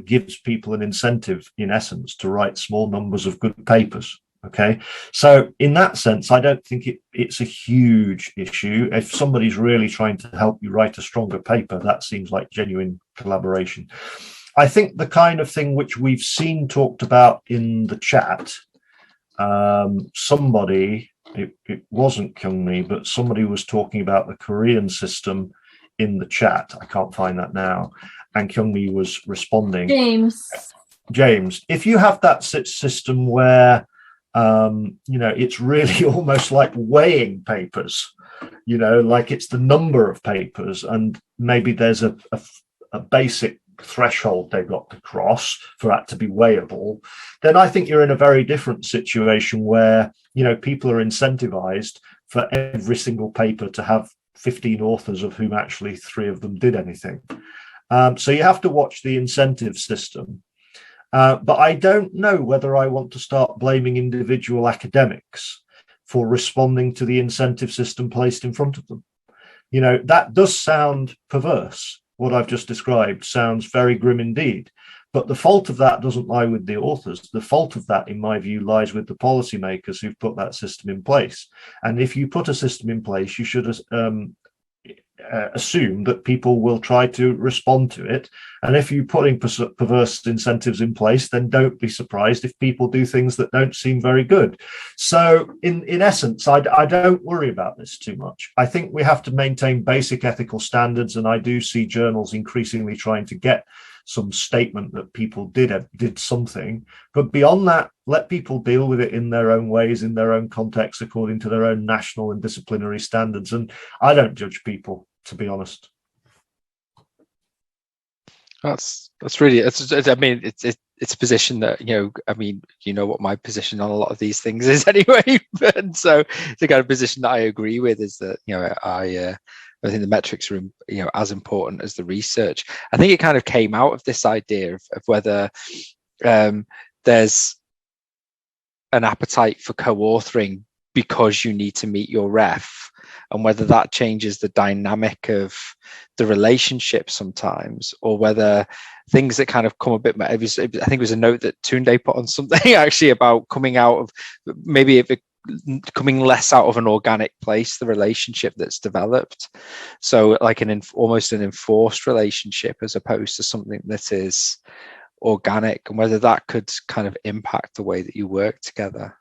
gives people an incentive, in essence, to write small numbers of good papers. Okay, so in that sense, I don't think it's a huge issue. If somebody's really trying to help you write a stronger paper, that seems like genuine collaboration. I think the kind of thing which we've seen talked about in the chat somebody, it wasn't Kyungmi, but somebody was talking about the Korean system in the chat. I can't find that now. And Kyungmi was responding. James, if you have that system where, it's really almost like weighing papers, like it's the number of papers, and maybe there's a basic threshold they've got to cross for that to be weighable, then I think you're in a very different situation where, people are incentivized for every single paper to have 15 authors, of whom actually 3 of them did anything. So you have to watch the incentive system. But I don't know whether I want to start blaming individual academics for responding to the incentive system placed in front of them. That does sound perverse. What I've just described sounds very grim indeed. But the fault of that doesn't lie with the authors. The fault of that, in my view, lies with the policymakers who've put that system in place. And if you put a system in place, you should assume that people will try to respond to it. And if you're putting perverse incentives in place, then don't be surprised if people do things that don't seem very good. So in essence, I don't worry about this too much. I think we have to maintain basic ethical standards, and I do see journals increasingly trying to get some statement that people did something. But beyond that, let people deal with it in their own ways, in their own context, according to their own national and disciplinary standards. And I don't judge people, to be honest. That's really, it's a position that, what my position on a lot of these things is anyway. And so it's the kind of position that I agree with, is that, I think the metrics are, as important as the research. I think it kind of came out of this idea of whether there's an appetite for co-authoring because you need to meet your ref, and whether that changes the dynamic of the relationship sometimes, or whether things that kind of come a bit more, I think it was a note that Tunde put on something actually about coming out of, maybe if it coming less out of an organic place, the relationship that's developed. So like almost an enforced relationship, as opposed to something that is organic, and whether that could kind of impact the way that you work together.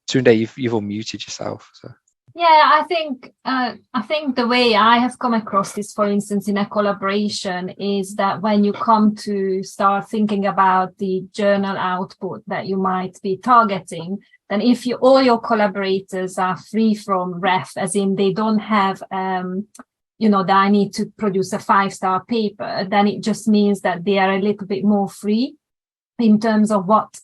Tunde, you've unmuted yourself. So. Yeah, I think the way I have come across this, for instance, in a collaboration, is that when you come to start thinking about the journal output that you might be targeting, then if all your collaborators are free from ref, as in they don't have, that I need to produce a 5-star paper, then it just means that they are a little bit more free in terms of what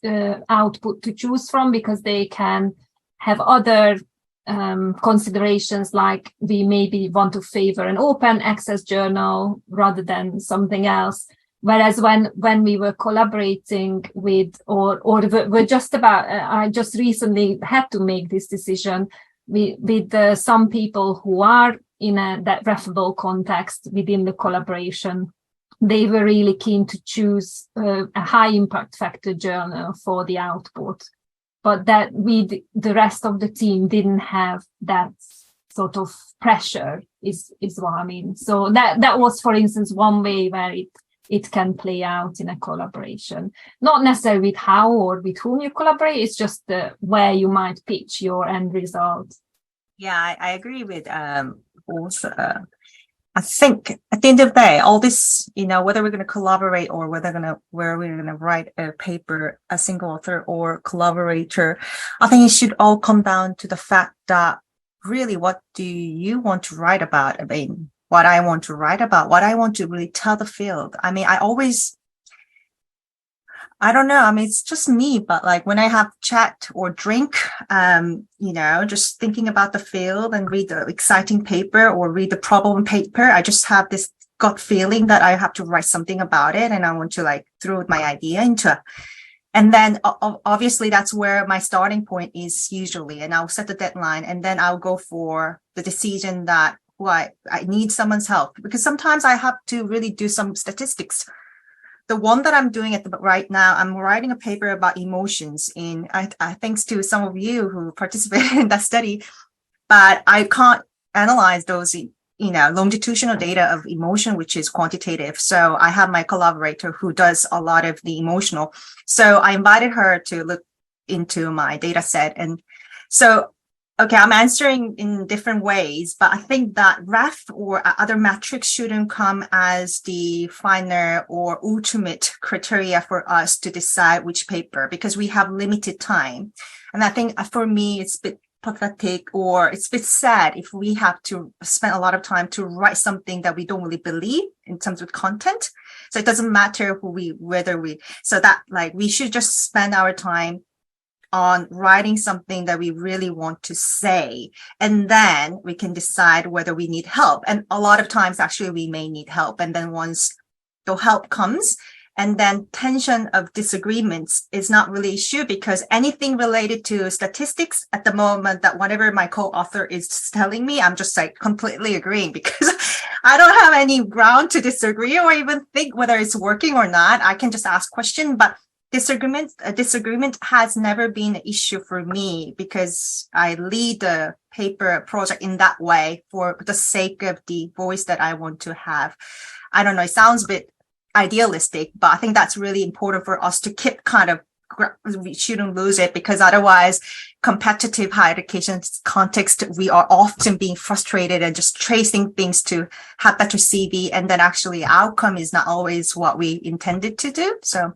output to choose from, because they can have other considerations, like we maybe want to favor an open access journal rather than something else. Whereas when we were collaborating with, or we're just about, I just recently had to make this decision with some people who are in that refable context within the collaboration. They were really keen to choose a high impact factor journal for the output, but that the rest of the team didn't have that sort of pressure is what I mean. So that was, for instance, one way where it can play out in a collaboration, not necessarily with how or with whom you collaborate. It's just where you might pitch your end result. Yeah, I agree with also. I think at the end of the day, all this, whether we're going to collaborate or where we're going to write a paper, a single author or collaborator, I think it should all come down to the fact that really, what do you want to write about? I mean, what I want to write about, what I want to really tell the field. I mean, I don't know. I mean, it's just me, but like when I have chat or drink, just thinking about the field and read the exciting paper or read the problem paper, I just have this gut feeling that I have to write something about it, and I want to throw my idea into. And then obviously that's where my starting point is usually, and I'll set the deadline, and then I'll go for the decision that I need someone's help, because sometimes I have to really do some statistics. The one that I'm doing right now, I'm writing a paper about emotions thanks to some of you who participated in that study, but I can't analyze those, longitudinal data of emotion, which is quantitative. So I have my collaborator who does a lot of the emotional. So I invited her to look into my data set. And so, okay, I'm answering in different ways, but I think that ref or other metrics shouldn't come as the final or ultimate criteria for us to decide which paper, because we have limited time. And I think for me, it's a bit pathetic, or it's a bit sad if we have to spend a lot of time to write something that we don't really believe in terms of content. So it doesn't matter so that like we should just spend our time on writing something that we really want to say, and then we can decide whether we need help. And a lot of times actually we may need help, and then once the help comes, and then tension of disagreements is not really issue, because anything related to statistics at the moment, that whatever my co-author is telling me, I'm just like completely agreeing, because I don't have any ground to disagree or even think whether it's working or not. I can just ask questions, but a disagreement has never been an issue for me, because I lead the paper project in that way for the sake of the voice that I want to have. I don't know, it sounds a bit idealistic, but I think that's really important for us to keep we shouldn't lose it, because otherwise competitive higher education context, we are often being frustrated and just tracing things to have better CV, and then actually outcome is not always what we intended to do. So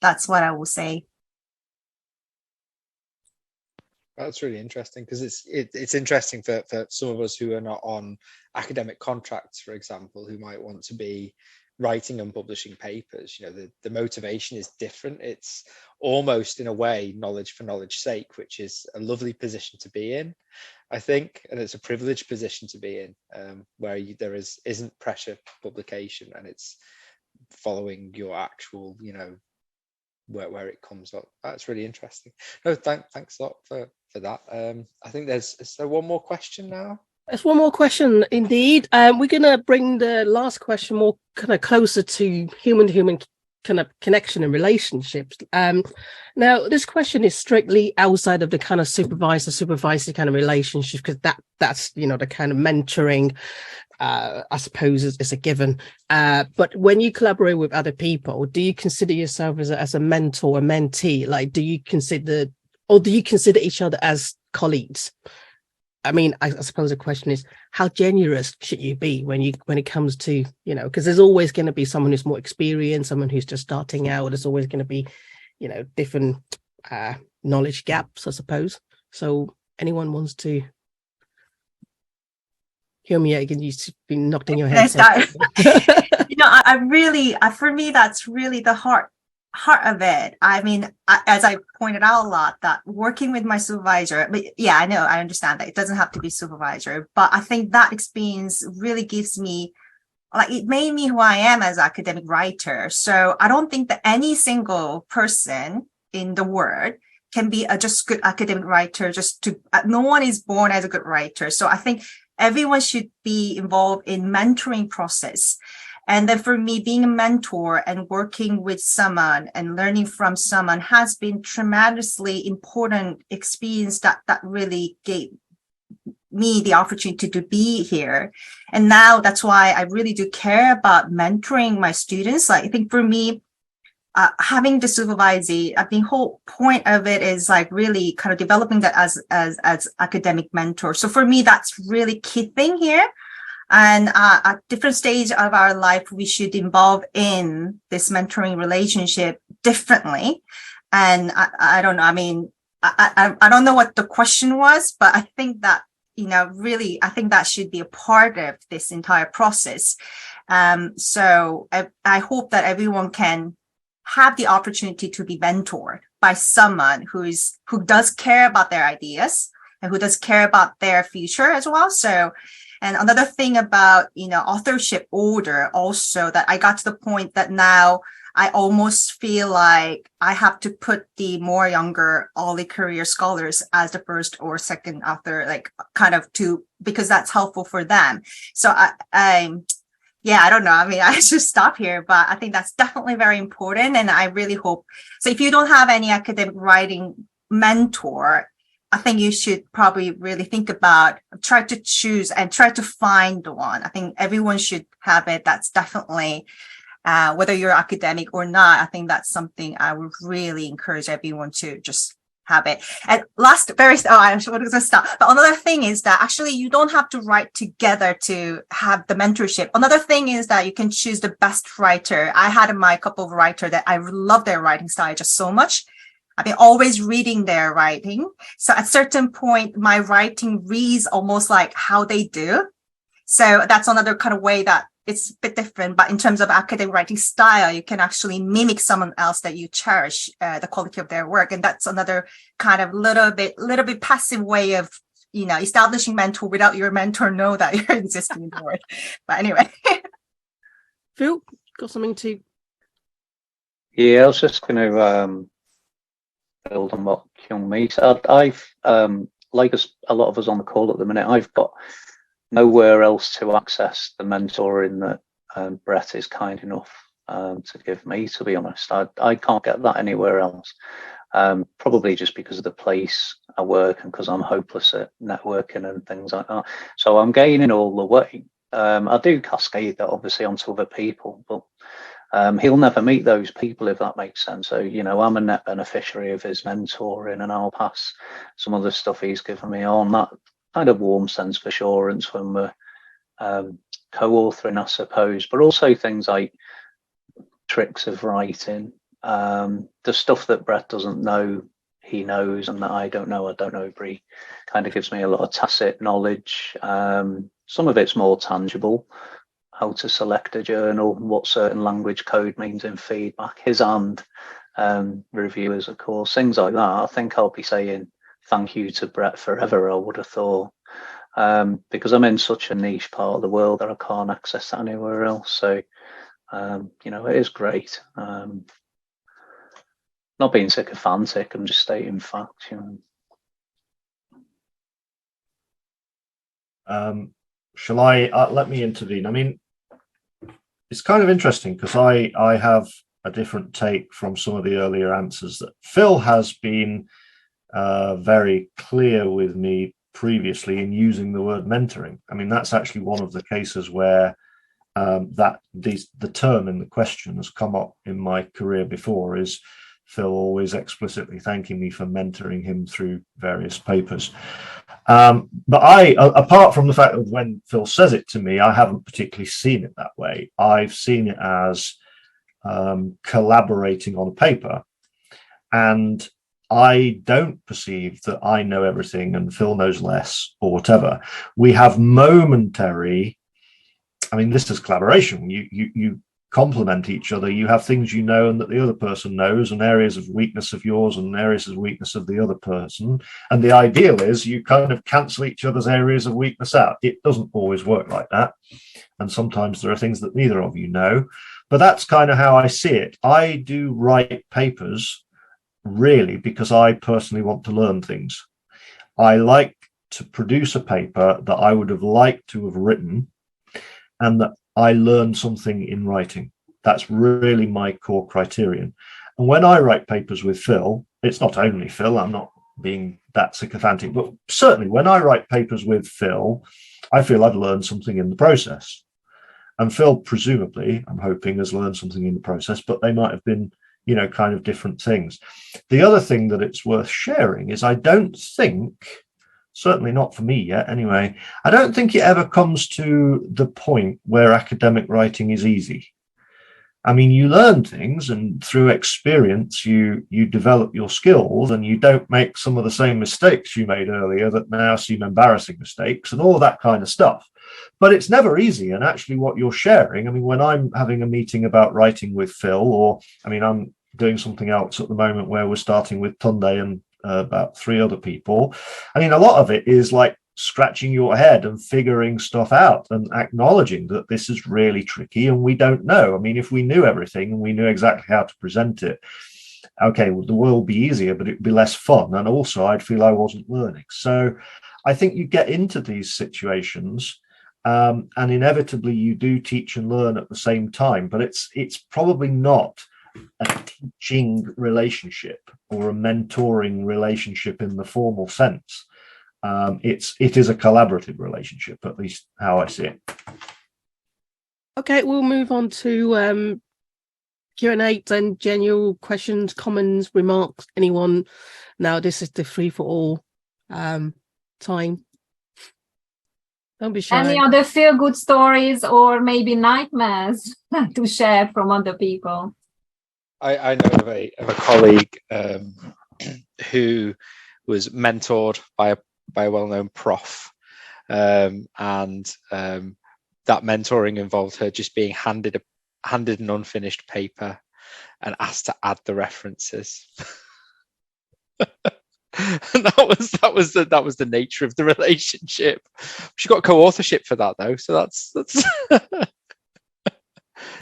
that's what I will say. That's really interesting, because it's interesting for some of us who are not on academic contracts, for example, who might want to be writing and publishing papers. The motivation is different. It's almost in a way knowledge for knowledge's sake, which is a lovely position to be in, I think, and it's a privileged position to be in, where there isn't pressure publication, and it's following your actual where it comes up. That's really interesting. No, thanks a lot for that. I think is there one more question now? There's one more question indeed. We're gonna bring the last question more kind of closer to human kind of connection and relationships. Now this question is strictly outside of the kind of supervisor kind of relationship, because that's the kind of mentoring, I suppose is a given. But when you collaborate with other people, do you consider yourself as a mentor, a mentee? Like, do you consider each other as colleagues? I mean, I suppose the question is, how generous should you be when it comes to, because there's always going to be someone who's more experienced, someone who's just starting out. There's always going to be, different knowledge gaps, I suppose. So anyone wants to hear me again? You've been knocked in your head. For me, that's really the heart of it. I mean, as I pointed out a lot, that working with my supervisor, but yeah, I understand that it doesn't have to be supervisor, but I think that experience really gives me, it made me who I am as an academic writer. So I don't think that any single person in the world can be a just good academic writer. No one is born as a good writer. So I think everyone should be involved in mentoring process. And then for me, being a mentor and working with someone and learning from someone has been tremendously important experience that really gave me the opportunity to be here. And now that's why I really do care about mentoring my students. Like, I think for me, having the supervisor, I think whole point of it is like really kind of developing that as academic mentor. So for me, that's really key thing here. And at different stage of our life, we should involve in this mentoring relationship differently. And I don't know. I mean, I don't know what the question was, but I think that, really, I think that should be a part of this entire process. So I hope that everyone can have the opportunity to be mentored by someone who does care about their ideas and who does care about their future as well. So, and another thing about, authorship order also, that I got to the point that now I almost feel like I have to put the more younger early career scholars as the first or second author, because that's helpful for them. So I don't know. I mean, I should stop here, but I think that's definitely very important. And I really hope, so if you don't have any academic writing mentor, I think you should probably really think about, try to choose and try to find the one. I think everyone should have it. That's definitely, whether you're academic or not, I think that's something I would really encourage everyone to just habit. And last, I'm sure going to stop. But another thing is that actually you don't have to write together to have the mentorship. Another thing is that you can choose the best writer. I had my couple of writer that I love their writing style just so much. I've been always reading their writing. So at a certain point, my writing reads almost like how they do. So that's another kind of way that it's a bit different, but in terms of academic writing style, you can actually mimic someone else that you cherish the quality of their work. And that's another kind of little bit passive way of, establishing mentor without your mentor know that you're existing in the world. But anyway. Phil, got something to? Yeah, I was just going to build on what Kyung-mi said. I've, like a lot of us on the call at the minute, I've got nowhere else to access the mentoring that Brett is kind enough to give me, to be honest. I can't get that anywhere else, probably just because of the place I work and because I'm hopeless at networking and things like that. So I'm gaining all the way. I do cascade that obviously onto other people, but he'll never meet those people, if that makes sense. So, I'm a net beneficiary of his mentoring, and I'll pass some of the stuff he's given me on. That kind of warm sense of assurance when we're co-authoring, I suppose, but also things like tricks of writing, the stuff that Brett doesn't know, he knows, and that I don't know, but he kind of gives me a lot of tacit knowledge. Some of it's more tangible, how to select a journal, what certain language code means in feedback, his and reviewers, of course, things like that. I think I'll be saying thank you to Brett forever, I would have thought, because I'm in such a niche part of the world that I can't access that anywhere else. So, it is great. Not being sycophantic, I'm just stating fact. Shall I let me intervene? I mean, it's kind of interesting because I have a different take from some of the earlier answers. That Phil has been very clear with me previously in using the word mentoring. I mean, that's actually one of the cases where the term in the question has come up in my career before, is Phil always explicitly thanking me for mentoring him through various papers. But apart from the fact that when Phil says it to me, I haven't particularly seen it that way. I've seen it as collaborating on a paper, and I don't perceive that I know everything and Phil knows less or whatever. We have momentary, this is collaboration. You complement each other. You have things you know and that the other person knows, and areas of weakness of yours and areas of weakness of the other person. And the ideal is you kind of cancel each other's areas of weakness out. It doesn't always work like that. And sometimes there are things that neither of you know. But that's kind of how I see it. I do write papers really because I personally want to learn things. I like to produce a paper that I would have liked to have written and that I learn something in writing. That's really my core criterion. And when I write papers with Phil, it's not only Phil, I'm not being that sycophantic, but certainly when I write papers with Phil, I feel I've learned something in the process. And Phil, presumably, I'm hoping, has learned something in the process, but they might have been, kind of different things. The other thing that it's worth sharing is I don't think, certainly not for me yet anyway, I don't think it ever comes to the point where academic writing is easy. You learn things, and through experience, you develop your skills, and you don't make some of the same mistakes you made earlier that now seem embarrassing mistakes and all that kind of stuff. But it's never easy. And actually what you're sharing, when I'm having a meeting about writing with Phil, or I'm doing something else at the moment where we're starting with Tunde and about 3 other people. A lot of it is like scratching your head and figuring stuff out and acknowledging that this is really tricky and we don't know. If we knew everything and we knew exactly how to present it, okay, well, the world would be easier, but it'd be less fun. And also I'd feel I wasn't learning. So I think you get into these situations and inevitably you do teach and learn at the same time, but it's probably not a teaching relationship or a mentoring relationship in the formal sense. It is a collaborative relationship, at least how I see it. Okay, we'll move on to Q&A and general questions, comments, remarks. Anyone Now this is the free for all time. Don't be shy. Any other feel good stories or maybe nightmares to share from other people? I know of a colleague who was mentored by a well-known prof, and that mentoring involved her just being handed an unfinished paper and asked to add the references. And that was the nature of the relationship. She got co-authorship for that though, so that's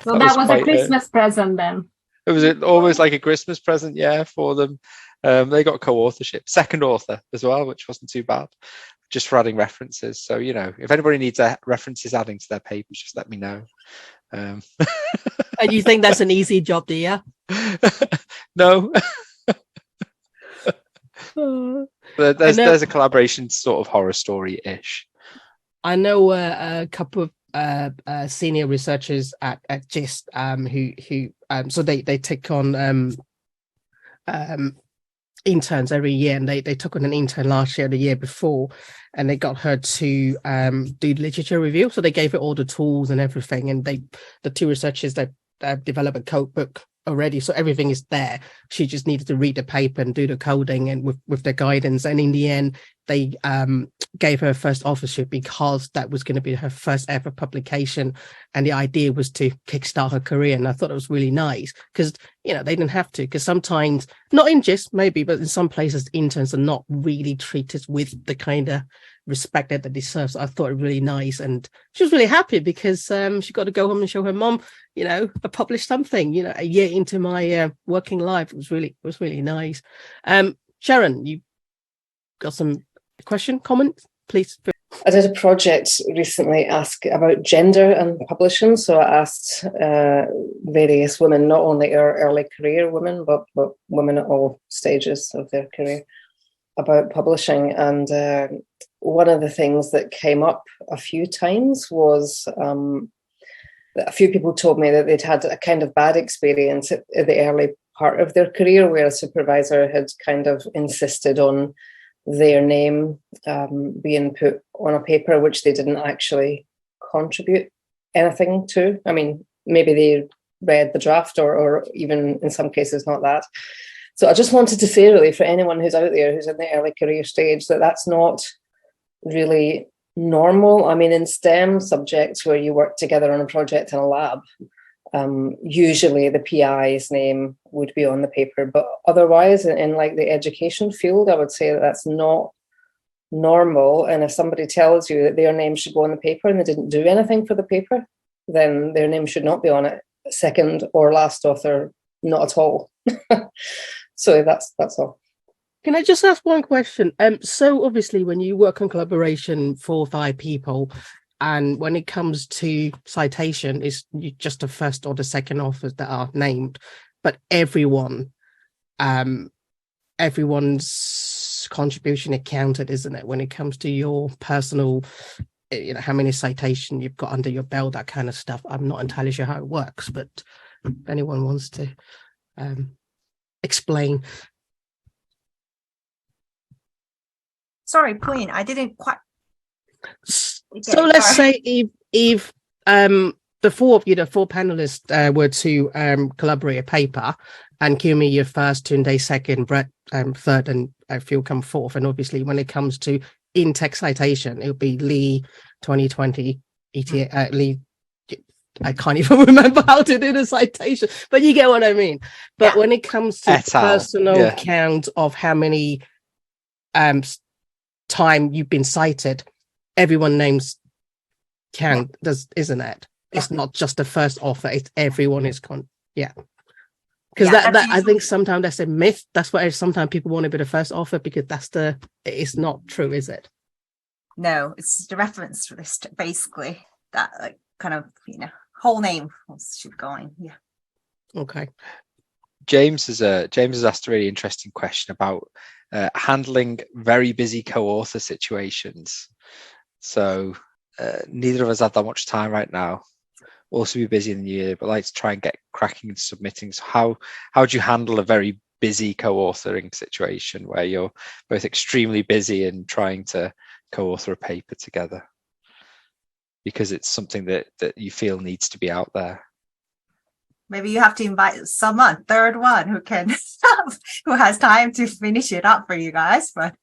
So that was a Christmas present then. It was almost like a Christmas present, yeah, for them. They got co-authorship, second author as well, which wasn't too bad, just for adding references. So, you know, if anybody needs references adding to their papers, just let me know. And you think that's an easy job, do you? No. There's a collaboration sort of horror story-ish. I know a couple of senior researchers at GIST who so they take on interns every year, and they took on an intern last year, the year before, and they got her to do literature review. So they gave her all the tools and everything, and the two researchers that developed a code book already, so everything is there. She just needed to read the paper and do the coding and with the guidance, and in the end they gave her first authorship because that was going to be her first ever publication, and the idea was to kickstart her career. And I thought it was really nice because, you know, they didn't have to, because sometimes, not in GIST maybe, but in some places interns are not really treated with the kind of respect that they deserve. So I thought it really nice, and she was really happy because she got to go home and show her mom, you know, I published something, you know, a year into my working life. It was really nice. Sharon, you got some comment, please? I did a project recently about gender and publishing. So I asked various women, not only our early career women, but women at all stages of their career, about publishing. And one of the things that came up a few times was that a few people told me that they'd had a kind of bad experience at the early part of their career, where a supervisor had kind of insisted on their name being put on a paper which they didn't actually contribute anything to. I mean, maybe they read the draft or even in some cases not that. So I just wanted to say, really, for anyone who's out there who's in the early career stage, that that's not really normal. I mean, in STEM subjects where you work together on a project in a lab, usually the PI's name would be on the paper, but otherwise in like the education field, I would say that that's not normal. And if somebody tells you that their name should go on the paper and they didn't do anything for the paper, then their name should not be on it. Second or last author, not at all. So that's all. Can I just ask one question? So obviously when you work on collaboration, 4 or 5 people, and when it comes to citation, it's just the first or the second authors that are named, but everyone's contribution is counted, isn't it? When it comes to your personal, you know, how many citations you've got under your belt, that kind of stuff. I'm not entirely sure how it works, but if anyone wants to explain. Sorry, Pauline, I didn't quite. So let's say if the 4 of you, the 4 panelists were to collaborate a paper, and Kumi, you're first, Tunde second, Brett third, and Phil come fourth. And obviously when it comes to in-text citation, it'll be Lee 2020 ETA Lee. I can't even remember how to do the citation, but you get what I mean. But when it comes to personal count of how many time you've been cited, everyone names count, isn't it? It's not just the first author, it's everyone is because that I think sometimes that's a myth. That's why sometimes people want to be the first author, because it's not true, is it? No, it's the reference list, basically, that like kind of, you know, whole name should go in. Yeah. Okay. James has asked a really interesting question about handling very busy co-author situations. So neither of us have that much time right now. Also be busy in the new year, but like to try and get cracking and submitting. So how do you handle a very busy co-authoring situation where you're both extremely busy and trying to co-author a paper together because it's something that you feel needs to be out there. Maybe you have to invite someone, third one, who can who has time to finish it up for you guys. But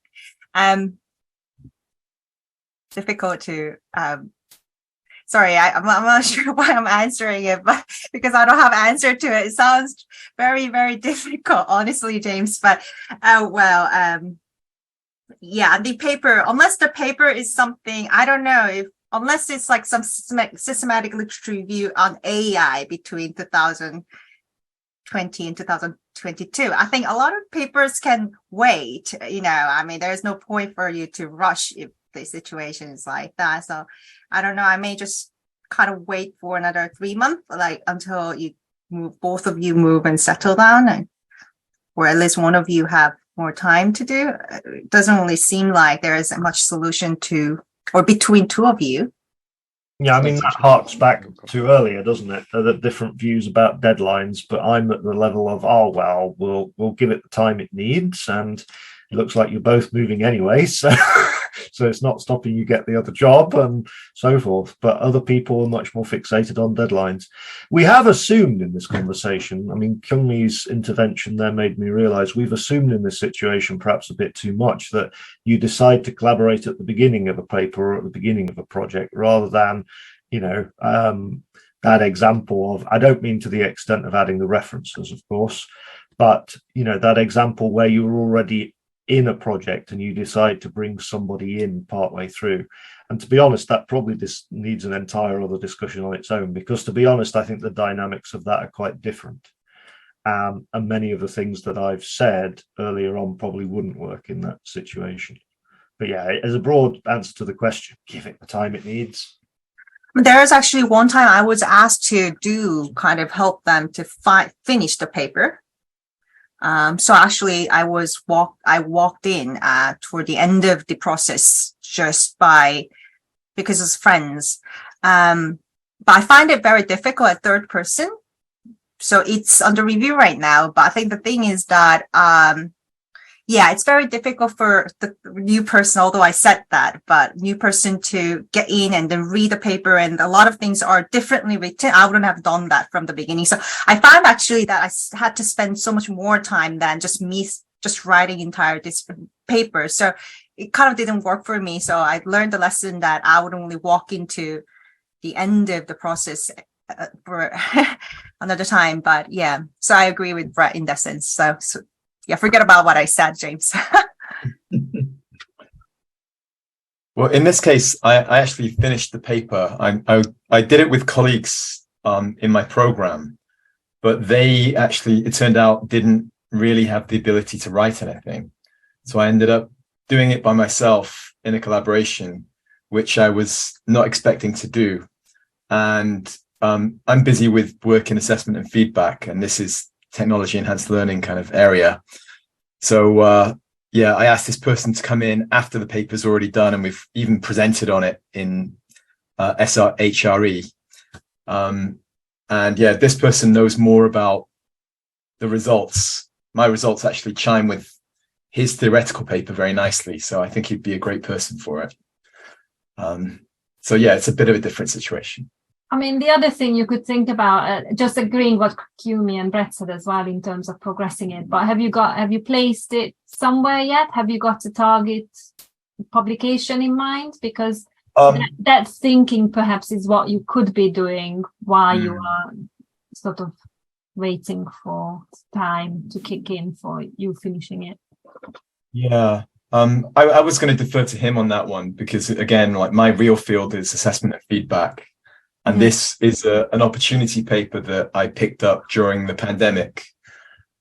difficult to sorry, I'm not sure why I'm answering it, but because I don't have answer to it. It sounds very, very difficult, honestly, James. But yeah, the paper, unless the paper is something, I don't know if, unless it's like some systematic literature review on AI between 2020 and 2022. I think a lot of papers can wait, I mean, there's no point for you to rush if the situation is like that. So I don't know, I may just kind of wait for another 3 months, like until you move, both of you move and settle down, or at least one of you have more time to do. It doesn't really seem like there is much solution to, or between two of you. Yeah, I mean, that harks back to earlier, doesn't it? The different views about deadlines, but I'm at the level of, oh, well, we'll give it the time it needs, and it looks like you're both moving anyway, so so it's not stopping you get the other job and so forth. But other people are much more fixated on deadlines. We have assumed in this conversation, I mean, Kyungmi's intervention there made me realize we've assumed in this situation perhaps a bit too much, that you decide to collaborate at the beginning of a paper or at the beginning of a project, rather than, that example of, I don't mean to the extent of adding the references, of course, but, that example where you're already in a project and you decide to bring somebody in partway through. And to be honest, that probably just needs an entire other discussion on its own, because to be honest, I think the dynamics of that are quite different. And many of the things that I've said earlier on probably wouldn't work in that situation. But yeah, as a broad answer to the question, give it the time it needs. There is actually one time I was asked to help them to finish the paper. So actually I walked in toward the end of the process just because it's friends. But I find it very difficult at third person. So it's under review right now. But I think the thing is that, it's very difficult for the new person, although I said that, but new person to get in and then read the paper, and a lot of things are differently written. I wouldn't have done that from the beginning. So I found actually that I had to spend so much more time than just writing entire this paper. So it kind of didn't work for me. So I learned the lesson that I would only walk into the end of the process for another time. But yeah, so I agree with Brett in that sense. So yeah, forget about what I said, James. Well, in this case, I actually finished the paper. I did it with colleagues in my program, but they actually, it turned out, didn't really have the ability to write anything. So I ended up doing it by myself in a collaboration, which I was not expecting to do. And I'm busy with work in assessment and feedback, and this is technology enhanced learning kind of area. So I asked this person to come in after the paper's already done, and we've even presented on it in HRE. This person knows more about the results. My results actually chime with his theoretical paper very nicely, so I think he'd be a great person for it. It's a bit of a different situation. I mean, the other thing you could think about, just agreeing what Kyumi and Brett said as well in terms of progressing it, but have you placed it somewhere yet? Have you got a target publication in mind? Because that thinking perhaps is what you could be doing while you are sort of waiting for time to kick in for you finishing it. Yeah. I was going to defer to him on that one, because again, like, my real field is assessment and feedback. And this is an opportunity paper that I picked up during the pandemic.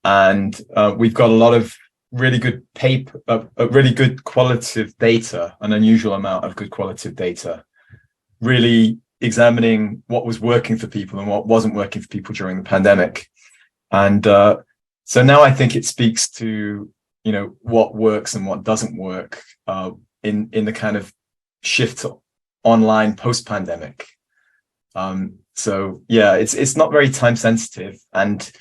And we've got a lot of really good really good qualitative data, an unusual amount of good qualitative data, really examining what was working for people and what wasn't working for people during the pandemic. And so now I think it speaks to, what works and what doesn't work in the kind of shift online post-pandemic. It's not very time sensitive, and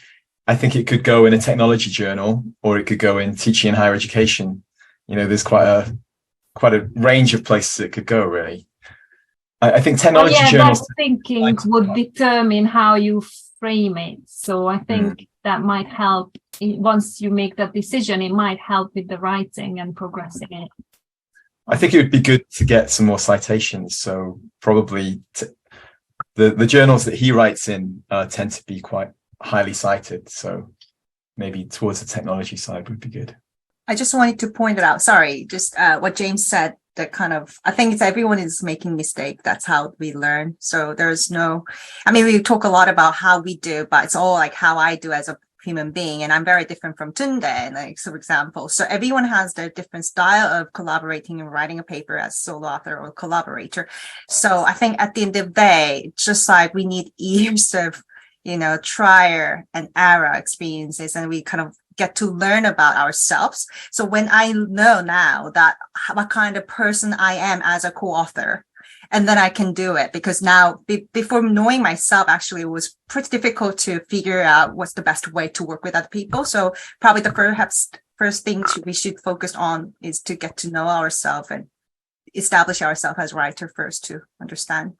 I think it could go in a technology journal, or it could go in teaching and higher education. There's quite a range of places it could go, really. I think technology journals. That thinking would determine how you frame it. So I think that might help. Once you make that decision, it might help with the writing and progressing it. I think it would be good to get some more citations. So probably the journals that he writes in tend to be quite highly cited. So maybe towards the technology side would be good. I just wanted to point it out. Sorry, just what James said. That kind of, I think it's everyone is making mistake. That's how we learn. So there's no, I mean, we talk a lot about how we do, but it's all like how I do as a human being. And I'm very different from Tunde, like, for example. So everyone has their different style of collaborating and writing a paper as solo author or collaborator. So I think at the end of the day, it's just like we need years of, trial and error experiences, and we kind of get to learn about ourselves. So when I know now that what kind of person I am as a co-author, and then I can do it, because now before knowing myself, actually, it was pretty difficult to figure out what's the best way to work with other people. So probably the first thing we should focus on is to get to know ourselves and establish ourselves as writer first to understand.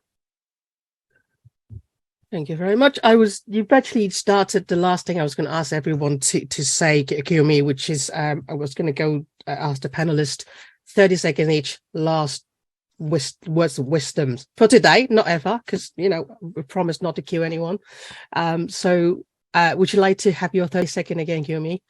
Thank you very much. You've actually started the last thing I was going to ask everyone to say, Kiyomi, which is I was going to go ask the panelists 30 seconds each last words of wisdom for today, not ever, because we promised not to cue anyone. So would you like to have your 30 second again, Kiyomi?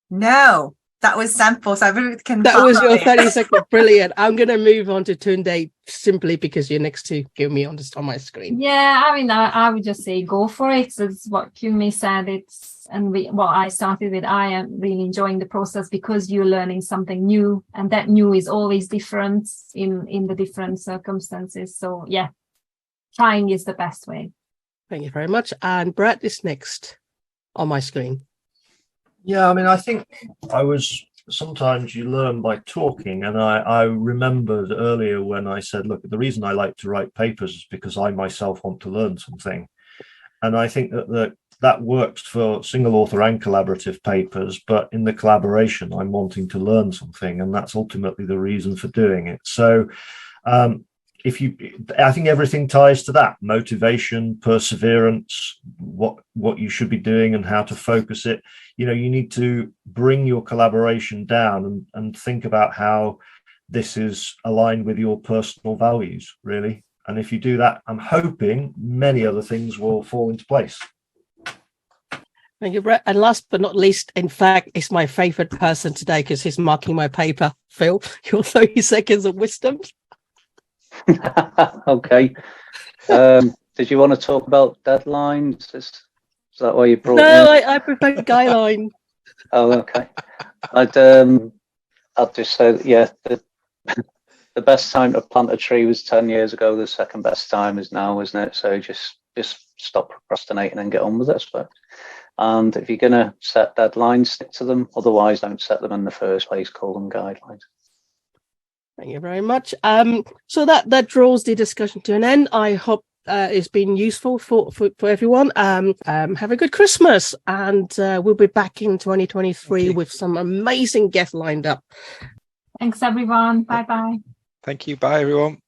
No, that was sample, so I really can. That was your 30 second. Brilliant. I'm going to move on to Tunde simply because you're next to Kiyomi on my screen. Yeah, I mean, I would just say go for it. So it's what Kiyomi said. What I started with. I am really enjoying the process because you're learning something new, and that new is always different in the different circumstances. So yeah, trying is the best way. Thank you very much. And Brett is next on my screen. Yeah, I mean, I think sometimes you learn by talking. And I remembered earlier when I said, look, the reason I like to write papers is because I myself want to learn something. And I think that works for single author and collaborative papers, but in the collaboration, I'm wanting to learn something. And that's ultimately the reason for doing it. So I think everything ties to that: motivation, perseverance, what you should be doing and how to focus it. You need to bring your collaboration down and think about how this is aligned with your personal values, really. And if you do that, I'm hoping many other things will fall into place. Thank you, Brett. And last but not least, in fact, it's my favorite person today because he's marking my paper. Phil, your 30 seconds of wisdom. Okay. Did you want to talk about deadlines? Is that why you brought No, I prefer guideline. Oh, okay. I'd just say that, yeah, the best time to plant a tree was 10 years ago. The second best time is now, isn't it? So just stop procrastinating and get on with it, I suppose. And if you're going to set deadlines, stick to them. Otherwise, don't set them in the first place. Call them guidelines. Thank you very much. So that draws the discussion to an end. I hope it's been useful for everyone. Have a good Christmas, and we'll be back in 2023 with some amazing guests lined up. Thanks, everyone. Bye-bye. Thank you. Bye, everyone.